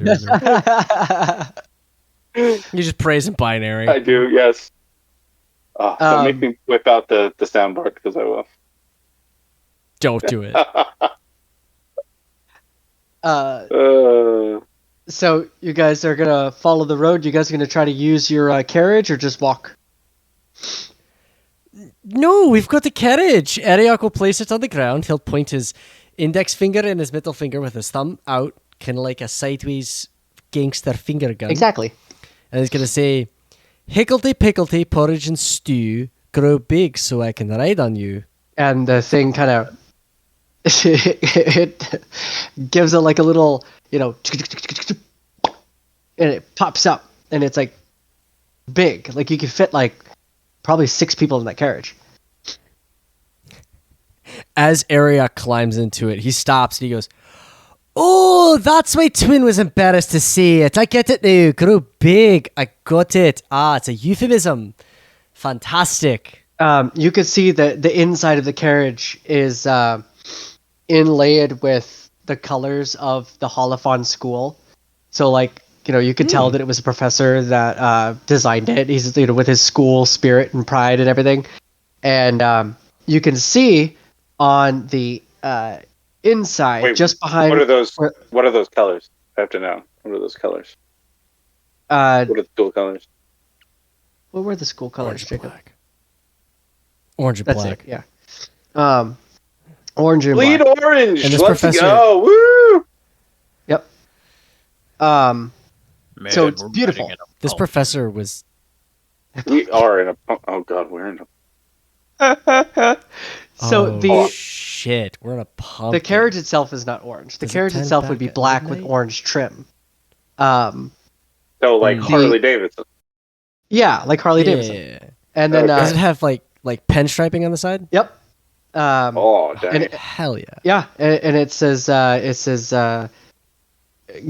You just praise in binary. I do, yes. Don't make me whip out the soundboard because I will. Don't do it. So you guys are gonna follow the road. You guys are gonna try to use your carriage or just walk? No, we've got the carriage. Arioch will place it on the ground. He'll point his index finger and his middle finger with his thumb out, kind of like a sideways gangster finger gun. Exactly. And he's going to say, "Higgledy piggledy, porridge and stew, grow big so I can ride on you." And the thing kind of it gives it like a little, and it pops up, and it's like big. Like you could fit like probably 6 people in that carriage. As Arioch climbs into it, he stops and he goes, "Oh, that's why Twyn was embarrassed to say it. I get it now. Grow big. I got it. Ah, it's a euphemism. Fantastic." You could see that the inside of the carriage is inlaid with the colors of the Holophon school. So, like, you could tell that it was a professor that designed it. He's, with his school spirit and pride and everything. And you can see on the inside, Wait, just behind. What are those? where- What are those colors? I have to know. What are those colors? Uh, What are the school colors? what were the school colors, Orange and Jacob? black. Orange and That's black. it. Yeah. Orange and Bleed black. orange. And this Let's professor- go. Woo! Yep. Man, So it's we're beautiful. riding in a This pulp. professor was. We are in a. Oh God, we're in a. So oh, the shit. We're in a pumpkin. the carriage itself is not orange. The Does it carriage turn itself would be back at black with midnight? orange trim. So like The- Harley Davidson. Yeah, like Harley Davidson. Yeah. And then, Okay. Does it have like pen striping on the side? yep. Oh dang. and it- Hell yeah. Yeah, and it says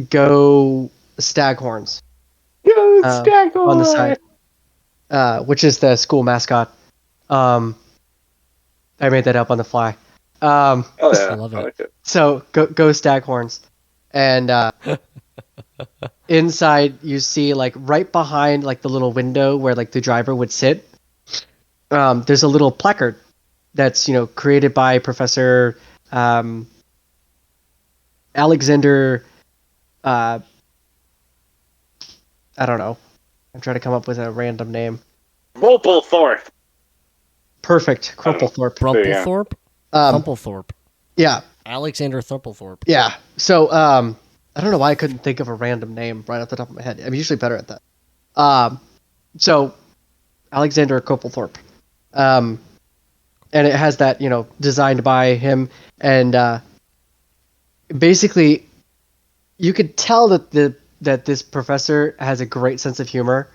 go Staghorns Go on the side, which is the school mascot. I made that up on the fly. Oh yeah, I love it. like it. So go Staghorns, and inside you see like right behind like the little window where like the driver would sit. There's a little placard that's created by Professor Alexander. I don't know. I'm trying to come up with a random name. Thorpe. Perfect, Crumplethorpe. There you go. Brumplethorpe? Um, Thumplethorpe. yeah, Alexander Thumplethorpe. yeah. So I don't know why I couldn't think of a random name right off the top of my head. I'm usually better at that. So Alexander Crumplethorpe. And it has that, designed by him, and basically, you could tell that this professor has a great sense of humor,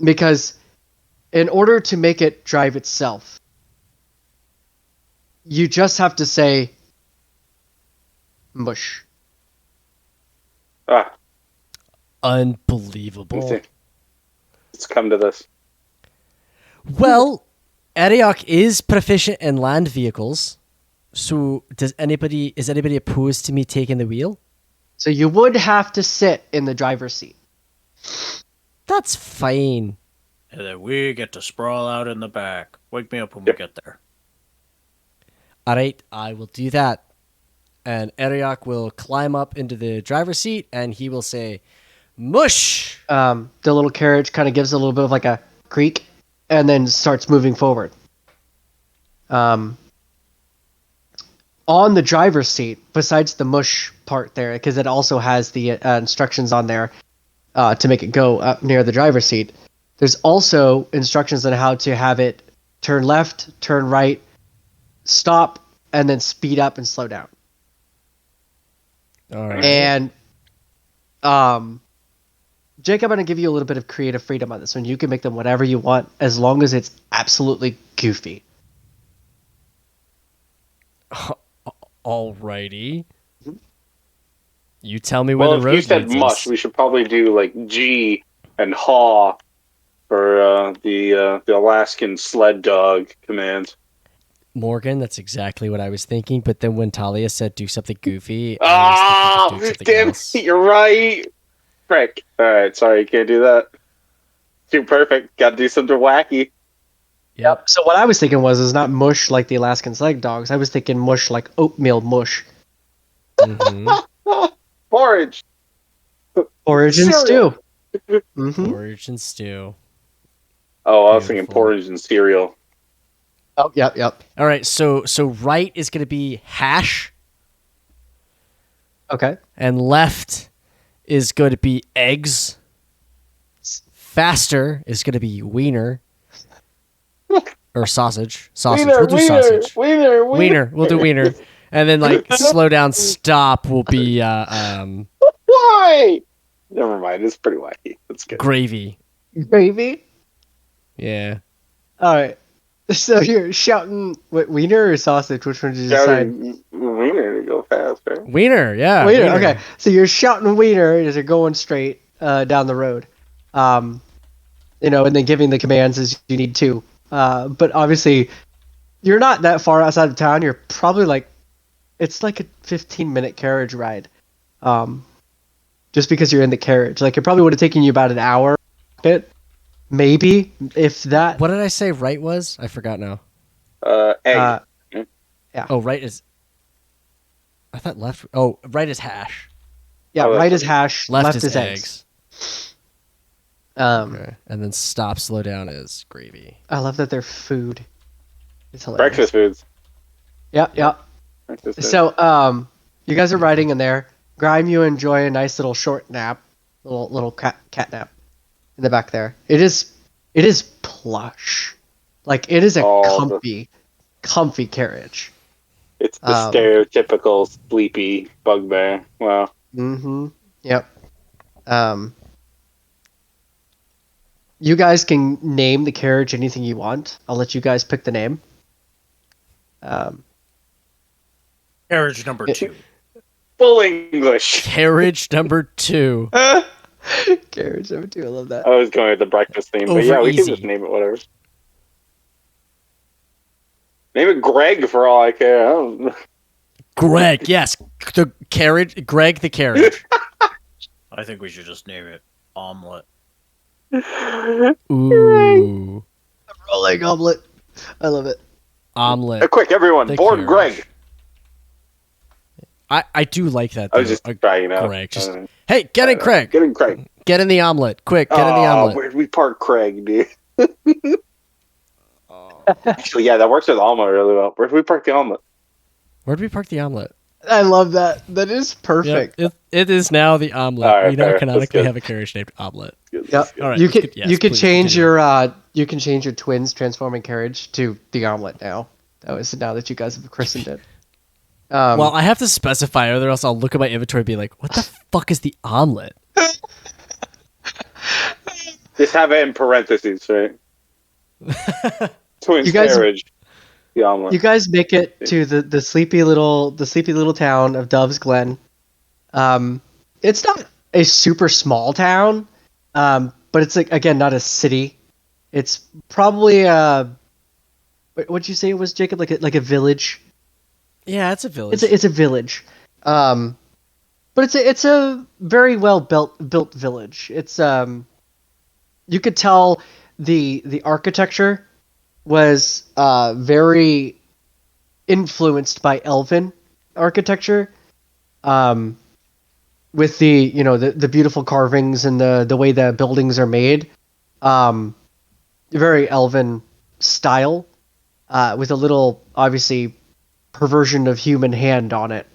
because in order to make it drive itself, you just have to say mush. Ah, Unbelievable. let's see. Let's come to this. Well, Arioch is proficient in land vehicles. So is anybody opposed to me taking the wheel? So you would have to sit in the driver's seat. That's fine. And then we get to sprawl out in the back. Wake me up when we get there. All right, I will do that. And Arioch will climb up into the driver's seat and he will say, mush! The little carriage kind of gives a little bit of like a creak, and then starts moving forward. On the driver's seat, besides the mush part there, because it also has the instructions on there to make it go up near the driver's seat, there's also instructions on how to have it turn left, turn right, stop, and then speed up and slow down. All right. And Jacob, I'm going to give you a little bit of creative freedom on this one. You can make them whatever you want, as long as it's absolutely goofy. Alrighty. You tell me where Well, the if road you said leads mush, us. we should probably do like G and haw for the Alaskan sled dog command. Morgan, that's exactly what I was thinking. But then when Talia said do something goofy, I Ah, was thinking of doing damn, something else. you're right. Frick. All right, sorry, you can't do that. Too perfect. Got to do something wacky. Yep. So what I was thinking was not mush like the Alaskan sled dogs. I was thinking mush like oatmeal mush. Mhm. Porridge. Origin Cereal. stew. Mm-hmm. Porridge and stew. Oh, I was thinking Beautiful. porridge and cereal. Oh, yep. All right, so right is going to be hash, Okay. and left is going to be eggs. Faster is going to be wiener or sausage. Sausage. We'll do sausage. Wiener. We'll do wiener. And then like slow down, stop will be Why? Never mind. It's pretty wacky. That's good. gravy. Gravy. Yeah. All right. So you're shouting what, wiener or sausage? Which one did you decide? Shouting wiener to go fast, right? Wiener, yeah. Wiener. Okay. So you're shouting wiener as you're going straight down the road. And then giving the commands as you need to. But obviously, you're not that far outside of town. You're probably it's like a 15-minute carriage ride. Just because you're in the carriage. Like, it probably would have taken you about an hour. maybe if that. What did I say right was? I forgot now. Egg. Oh, right is... I thought left... Oh, right is hash. Yeah, Oh, right that's is hash, Left, left is eggs. eggs. Okay. And then stop, slow down is gravy. I love that their food is hilarious. Breakfast foods. Yeah. Breakfast foods. So, you guys are riding in there. Grime, you enjoy a nice little short nap, little cat nap in the back there. It is plush, like it is a Oh, comfy carriage. It's the stereotypical sleepy bugbear. Wow. Mm-hmm. Yep. You guys can name the carriage anything you want. I'll let you guys pick the name. Carriage number 2. Full English. Carriage number 2. Carriage number 2. I love that. I was going with the breakfast theme, but Over yeah, we can easy. just name it whatever. Name it Greg for all I care. I don't... Greg, yes. The carriage. Greg the carriage. I think we should just name it Omelet. Ooh. Rolling omelet. I love it. Omelet. Quick, everyone, The board carriage. Greg. I do like that, I though. was just trying it out. Greg. Just, hey, get in, Craig. Get in, Craig. Get in the omelet. Quick, get in the omelet. Where'd we park Craig, dude? Actually, yeah, that works with omelet really well. Where'd we park the omelet? Where'd we park the omelet? I love that. That is perfect. Yep, it is now the omelet. All right, we now fair. canonically That's good. have a carriage named Omelet. Yep. All right, you let's can get- yes, you can please change continue. your twins transforming carriage to the omelet now. That was now that you guys have christened it. Well, I have to specify, or else I'll look at my inventory and be like, what the fuck is the omelet? Just have it in parentheses, right? Twins You guys- carriage. The omelet. you guys make it to the sleepy little town of Dove's Glen. It's not a super small town, but it's like again not a city. It's probably what'd you say it was, Jacob? Like a village. Yeah, it's a village. It's a village, but it's a very well built village. It's you could tell the architecture was very influenced by Elven architecture, with the beautiful carvings and the way the buildings are made, very Elven style, with a little obviously perversion of human hand on it,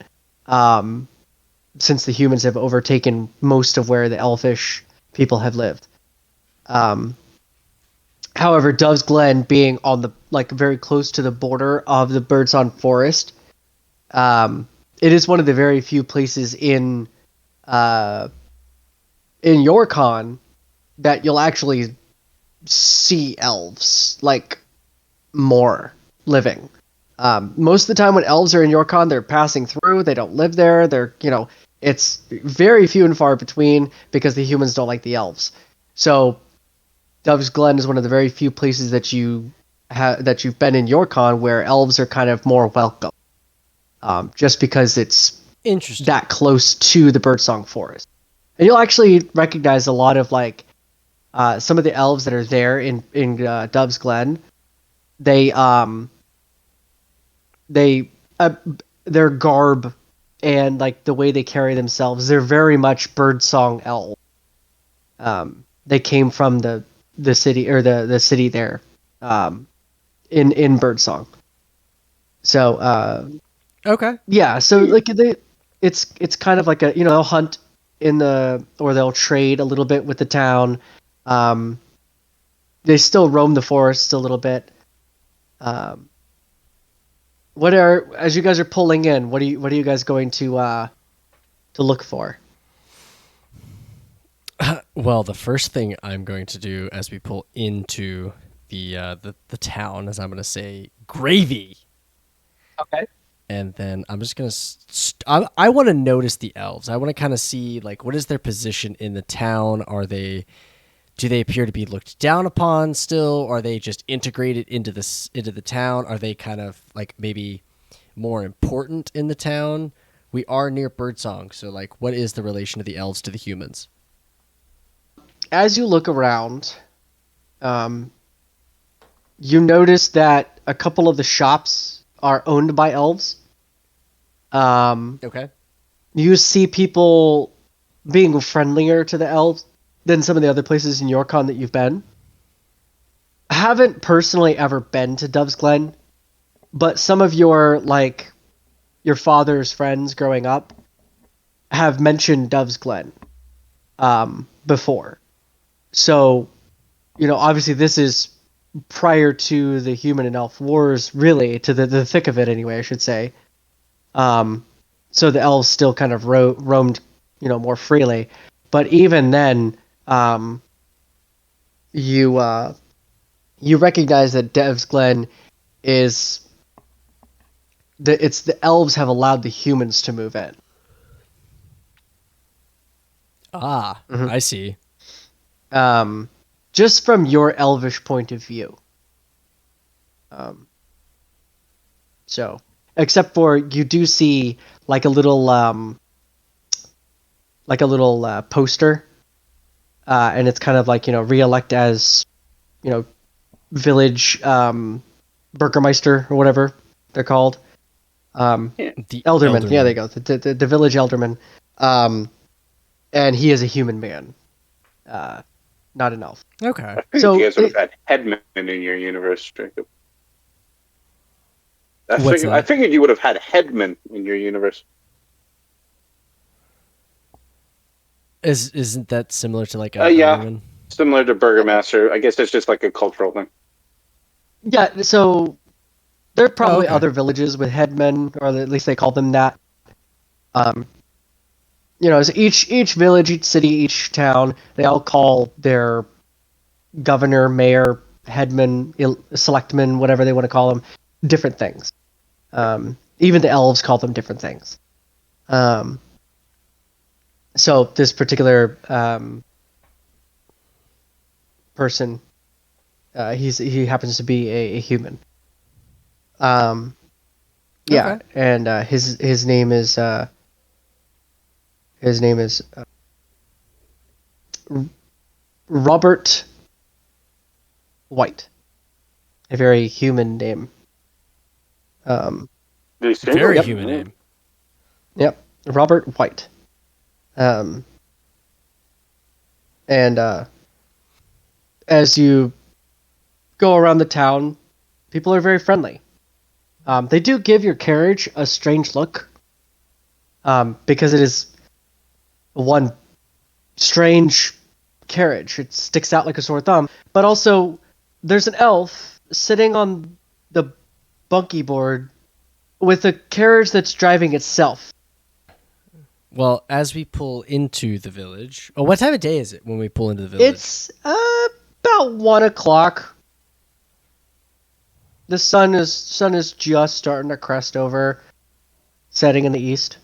since the humans have overtaken most of where the elfish people have lived. However, Dove's Glen being on the very close to the border of the Birdsong Forest, it is one of the very few places in Yorkon that you'll actually see elves more living. Most of the time when elves are in Yorkon, they're passing through. They don't live there. It's very few and far between because the humans don't like the elves. So Dove's Glen is one of the very few places that you've been in Yorkon where elves are kind of more welcome, just because it's Interesting. that close to the Birdsong Forest. And you'll actually recognize a lot of some of the elves that are there in Dove's Glen. Their garb and the way they carry themselves, they're very much Birdsong elves. They came from the city, or the city there, in Birdsong. So Okay. yeah, so it's kind of like they'll hunt or they'll trade a little bit with the town. They still roam the forest a little bit. As you guys are pulling in, what are you guys going to look for? Well, the first thing I'm going to do as we pull into the town is I'm going to say gravy. Okay. And then I'm just going to... I want to notice the elves. I want to kind of see, what is their position in the town? Do they appear to be looked down upon still? Are they just integrated into the town? Are they kind of, maybe more important in the town? We are near Birdsong, so, what is the relation of the elves to the humans? As you look around, You notice that a couple of the shops are owned by elves. Okay. You see people being friendlier to the elves than some of the other places in Yorkon that you've been. I haven't personally ever been to Dove's Glen, but some of your father's friends growing up have mentioned Dove's Glen before. So, obviously this is prior to the human and elf wars, really, to the thick of it anyway, I should say. So the elves still kind of roamed, more freely. But even then, you recognize that Dev's Glen is the elves have allowed the humans to move in. I see. Just from your elvish point of view. So, except for you do see like a little poster, and it's kind of like re-elect as village burgermeister or whatever they're called. The Elderman. Yeah, there you go. The village elderman. And he is a human man, not an elf. Okay. I think So you guys would have had headmen in your universe, Jacob. What's I that? figured you would have had headmen in your universe. Isn't that similar to like a Yeah. alderman? Similar to Burgermaster. I guess it's just like a cultural thing. Yeah, so there are probably okay. other villages with headmen, or at least they call them that. So each village, each city, each town, they all call their governor, mayor, headman, selectman, whatever they want to call them, different things. Even the elves call them different things. So this particular person, he happens to be a human. Yeah, Okay. and his name is Robert White, a very human name. Very human name. Yep, Robert White. And as you go around the town, people are very friendly. They do give your carriage a strange look, because it is one strange carriage. It sticks out like a sore thumb. But also, there's an elf sitting on the bunkie board with a carriage that's driving itself. Well, as we pull into the village, what time of day is it when we pull into the village? It's about 1:00. The sun is just starting to crest over, setting in the east.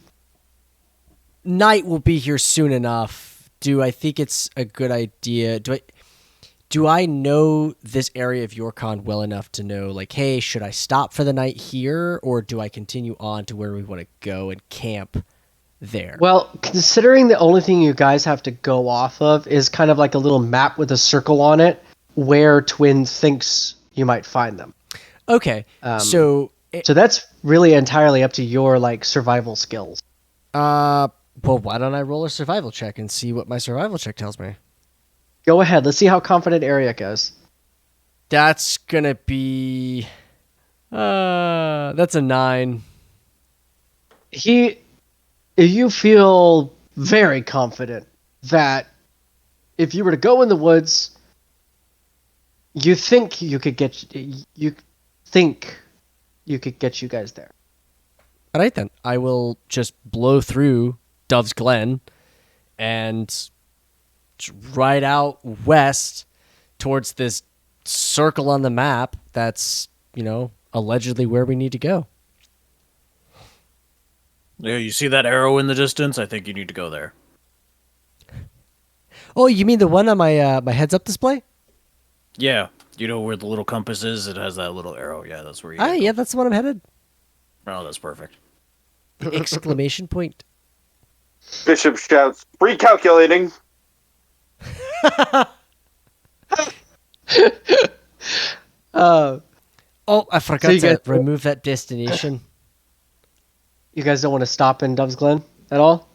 Night will be here soon enough. Do I think it's a good idea? Do I know this area of Yorkon well enough to know, like, hey, should I stop for the night here, or do I continue on to where we want to go and camp there? Well, considering the only thing you guys have to go off of is kind of like a little map with a circle on it where Twyn thinks you might find them. Okay, so that's really entirely up to your survival skills. well, why don't I roll a survival check and see what my survival check tells me? Go ahead. Let's see how confident Arioch is. That's gonna be that's a 9. You feel very confident that if you were to go in the woods, you think you could get you guys there. All right, then. I will just blow through Dove's Glen and right out west towards this circle on the map that's, allegedly where we need to go. Yeah, you see that arrow in the distance? I think you need to go there. Oh, you mean the one on my my heads-up display? Yeah, you know where the little compass is? It has that little arrow. Yeah, that's where you Ah, yeah, that's the one I'm headed. Oh, that's perfect. The exclamation point. Bishop shouts, recalculating. Oh, I forgot you to guys- remove that destination. You guys don't want to stop in Dove's Glen at all?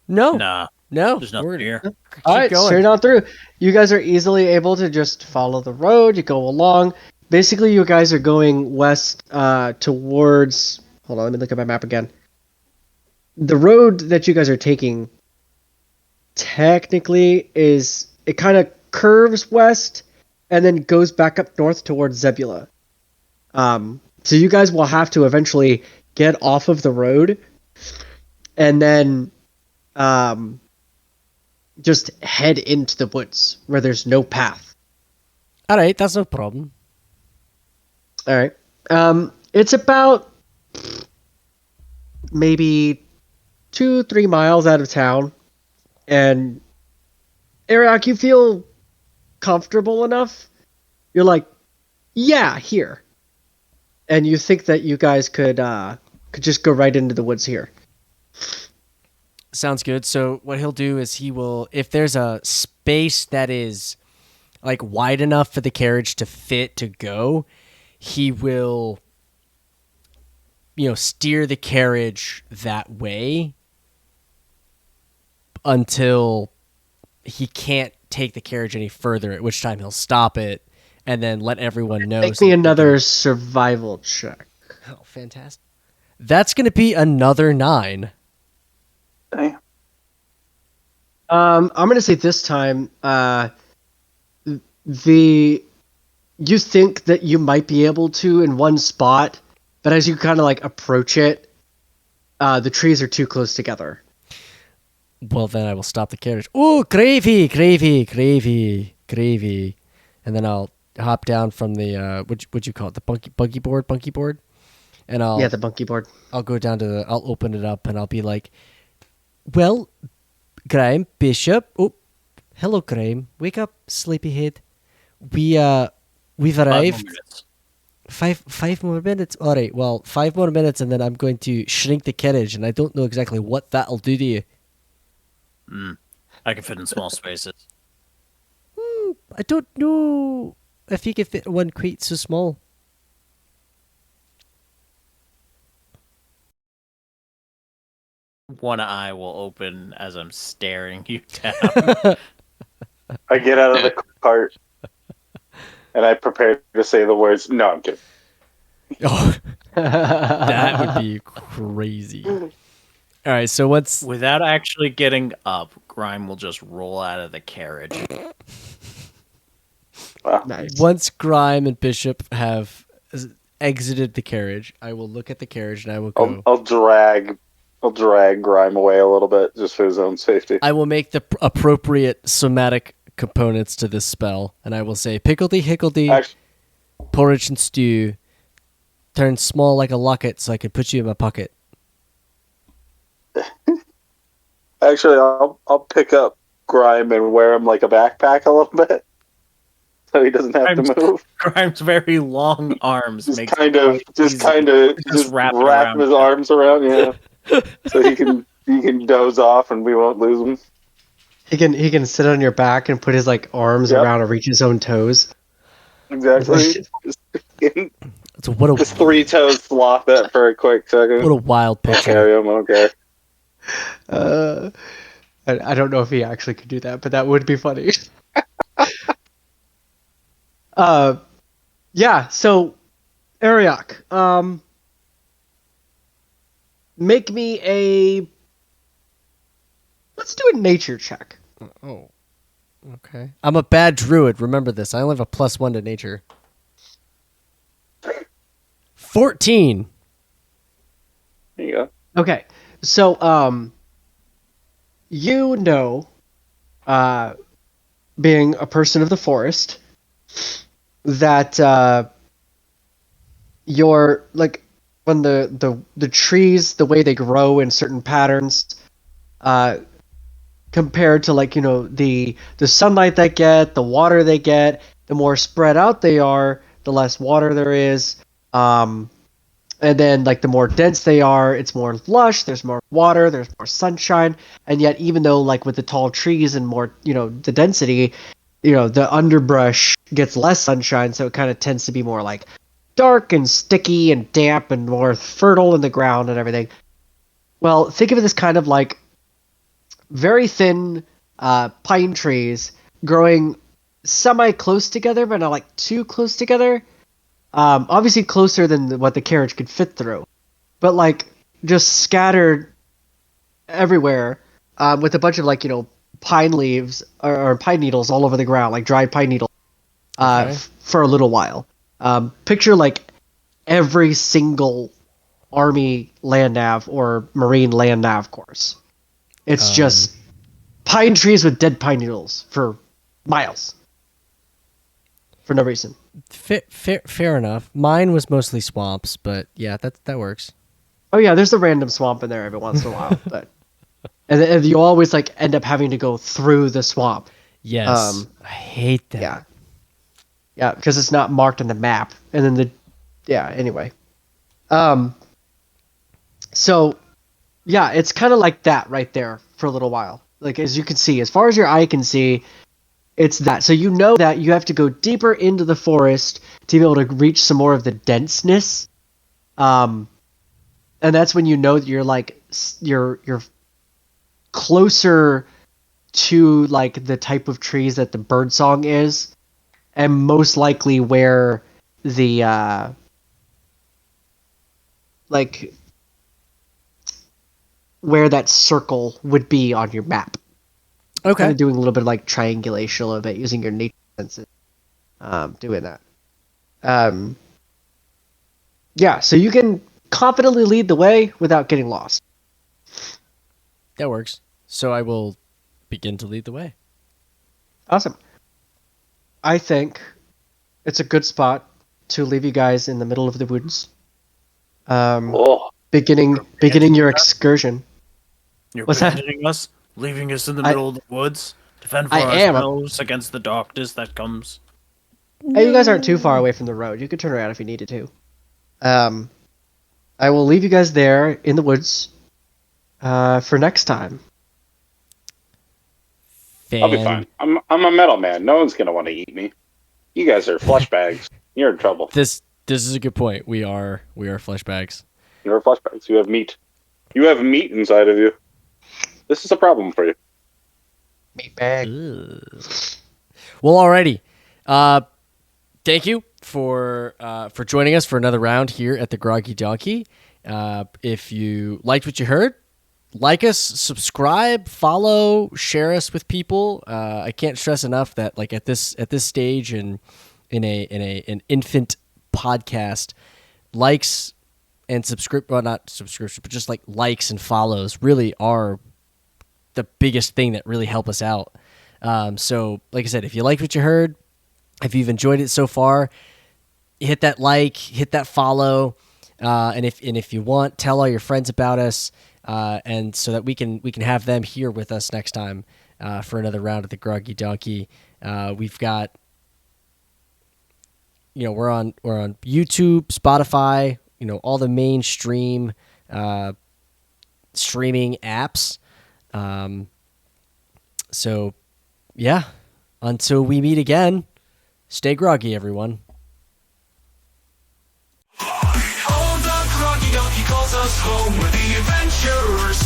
No, Nah, no, there's nothing we're here. keep All right, going. straight on through. You guys are easily able to just follow the road. You go along. Basically, you guys are going west towards. Hold on, let me look at my map again. The road that you guys are taking, technically, it kind of curves west and then goes back up north towards Zebula. So you guys will have to eventually get off of the road and then just head into the woods where there's no path. All right, that's no problem. All right. It's about maybe 2-3 miles out of town, and Arioch, you feel comfortable enough. You're like, yeah, here, and you think that you guys could just go right into the woods here. Sounds good. So what he'll do is he will, if there's a space that is like wide enough for the carriage to fit to go, he will, steer the carriage that way until he can't take the carriage any further, at which time he'll stop it and then let everyone know. Make me another survival check. Oh, fantastic. That's going to be another 9. Damn. I'm gonna say this time, you think that you might be able to in one spot, but as you kind of like approach it, the trees are too close together. Well, then I will stop the carriage. Ooh, gravy, gravy, gravy, gravy. And then I'll hop down from the, what'd you call it? The bunky board? And Yeah, the monkey board. I'll go down to I'll open it up and I'll be like, well, Graham, Bishop. Oh, hello, Graham. Wake up, sleepyhead. We've 5 more arrived. minutes. Five more minutes. All right. Well, 5 more minutes, and then I'm going to shrink the carriage, and I don't know exactly what that'll do to you. I can fit in small spaces. I don't know if you can fit one quite so small. One eye will open as I'm staring you down. I get out of the cart and I prepare to say the words. No, I'm kidding. Oh, that would be crazy. All right. So what's Without actually getting up, Grime will just roll out of the carriage. Wow. Nice. once Grime and Bishop have exited the carriage, I will look at the carriage and I will go. I'll drag Grime away a little bit just for his own safety. I will make the appropriate somatic components to this spell, and I will say, Pickledy, Hickledy, Actually, porridge and stew, turn small like a locket so I can put you in my pocket. I'll pick up Grime and wear him like a backpack a little bit, so he doesn't have to move. Grime's very long arms Just makes kind of wrap it wrap around his him. arms around, so he can doze off and we won't lose him. He can sit on your back and put his like arms Yep. around and reach his own toes. Exactly. So what Just a 3 toes flop it for a quick second. what a wild picture. Carry him, okay. I don't know if he actually could do that, but that would be funny. Yeah. So, Arioch, make me a. Let's do a nature check. Oh, okay. I'm a bad druid. Remember this. I only have a +1 to nature. 14. There you go. Okay. So, you know, being a person of the forest, that you're like when the trees, the way they grow in certain patterns, compared to like the sunlight they get, the water they get, the more spread out they are, the less water there is. And then like the more dense they are, it's more lush, there's more water, there's more sunshine. And yet even though like with the tall trees and more, the density, the underbrush gets less sunshine, so it kind of tends to be more like dark and sticky and damp and more fertile in the ground and everything. Well, think of it as kind of like very thin pine trees growing semi-close together, but not like too close together. Obviously closer than what the carriage could fit through, but like just scattered everywhere with a bunch of like, pine leaves or pine needles all over the ground, like dried pine needles for a little while. Picture like every single army land nav or marine land nav course. It's just pine trees with dead pine needles for miles for no reason. Fair enough. Mine was mostly swamps, but yeah, that works. Oh yeah, there's a random swamp in there every once in a while, but and you always like end up having to go through the swamp. Yes, I hate that. Yeah, because it's not marked on the map, and then anyway. So, yeah, it's kind of like that right there for a little while. Like, as you can see, as far as your eye can see, it's that. So you know that you have to go deeper into the forest to be able to reach some more of the denseness. And that's when you know that you're like, you're closer to like the type of trees that the birdsong is, and most likely where the where that circle would be on your map. Okay. Kind of doing a little bit of like triangulation a little bit using your nature senses. Doing that. Yeah, so you can confidently lead the way without getting lost. That works. So I will begin to lead the way. Awesome. I think it's a good spot to leave you guys in the middle of the woods. Beginning your excursion. You're What's that? abandoning us, leaving us in the middle of the woods, to fend for I am. ourselves against the darkness that comes. Hey, you guys aren't too far away from the road. You could turn around if you needed to. I will leave you guys there in the woods for next time. I'll be fine. I'm a metal man. No one's gonna want to eat me. You guys are flesh bags. You're in trouble. This is a good point. We are flesh bags. You're flesh bags. You have meat. You have meat inside of you. This is a problem for you. Meat bag. Well, alrighty. Thank you for joining us for another round here at the Groggy Donkey. If you liked what you heard, like us, subscribe, follow, share us with people. I can't stress enough that like at this stage in an infant podcast, likes and not subscription, but just like likes and follows really are the biggest thing that really help us out. So like I said, if you liked what you heard, if you've enjoyed it so far, hit that like, hit that follow, and if you want, tell all your friends about us, and so that we can have them here with us next time for another round of the Groggy Donkey. We've got, we're on YouTube, Spotify, all the mainstream streaming apps. So yeah, until we meet again, stay groggy, everyone. Oh, the Groggy Donkey calls us home, where the adventurers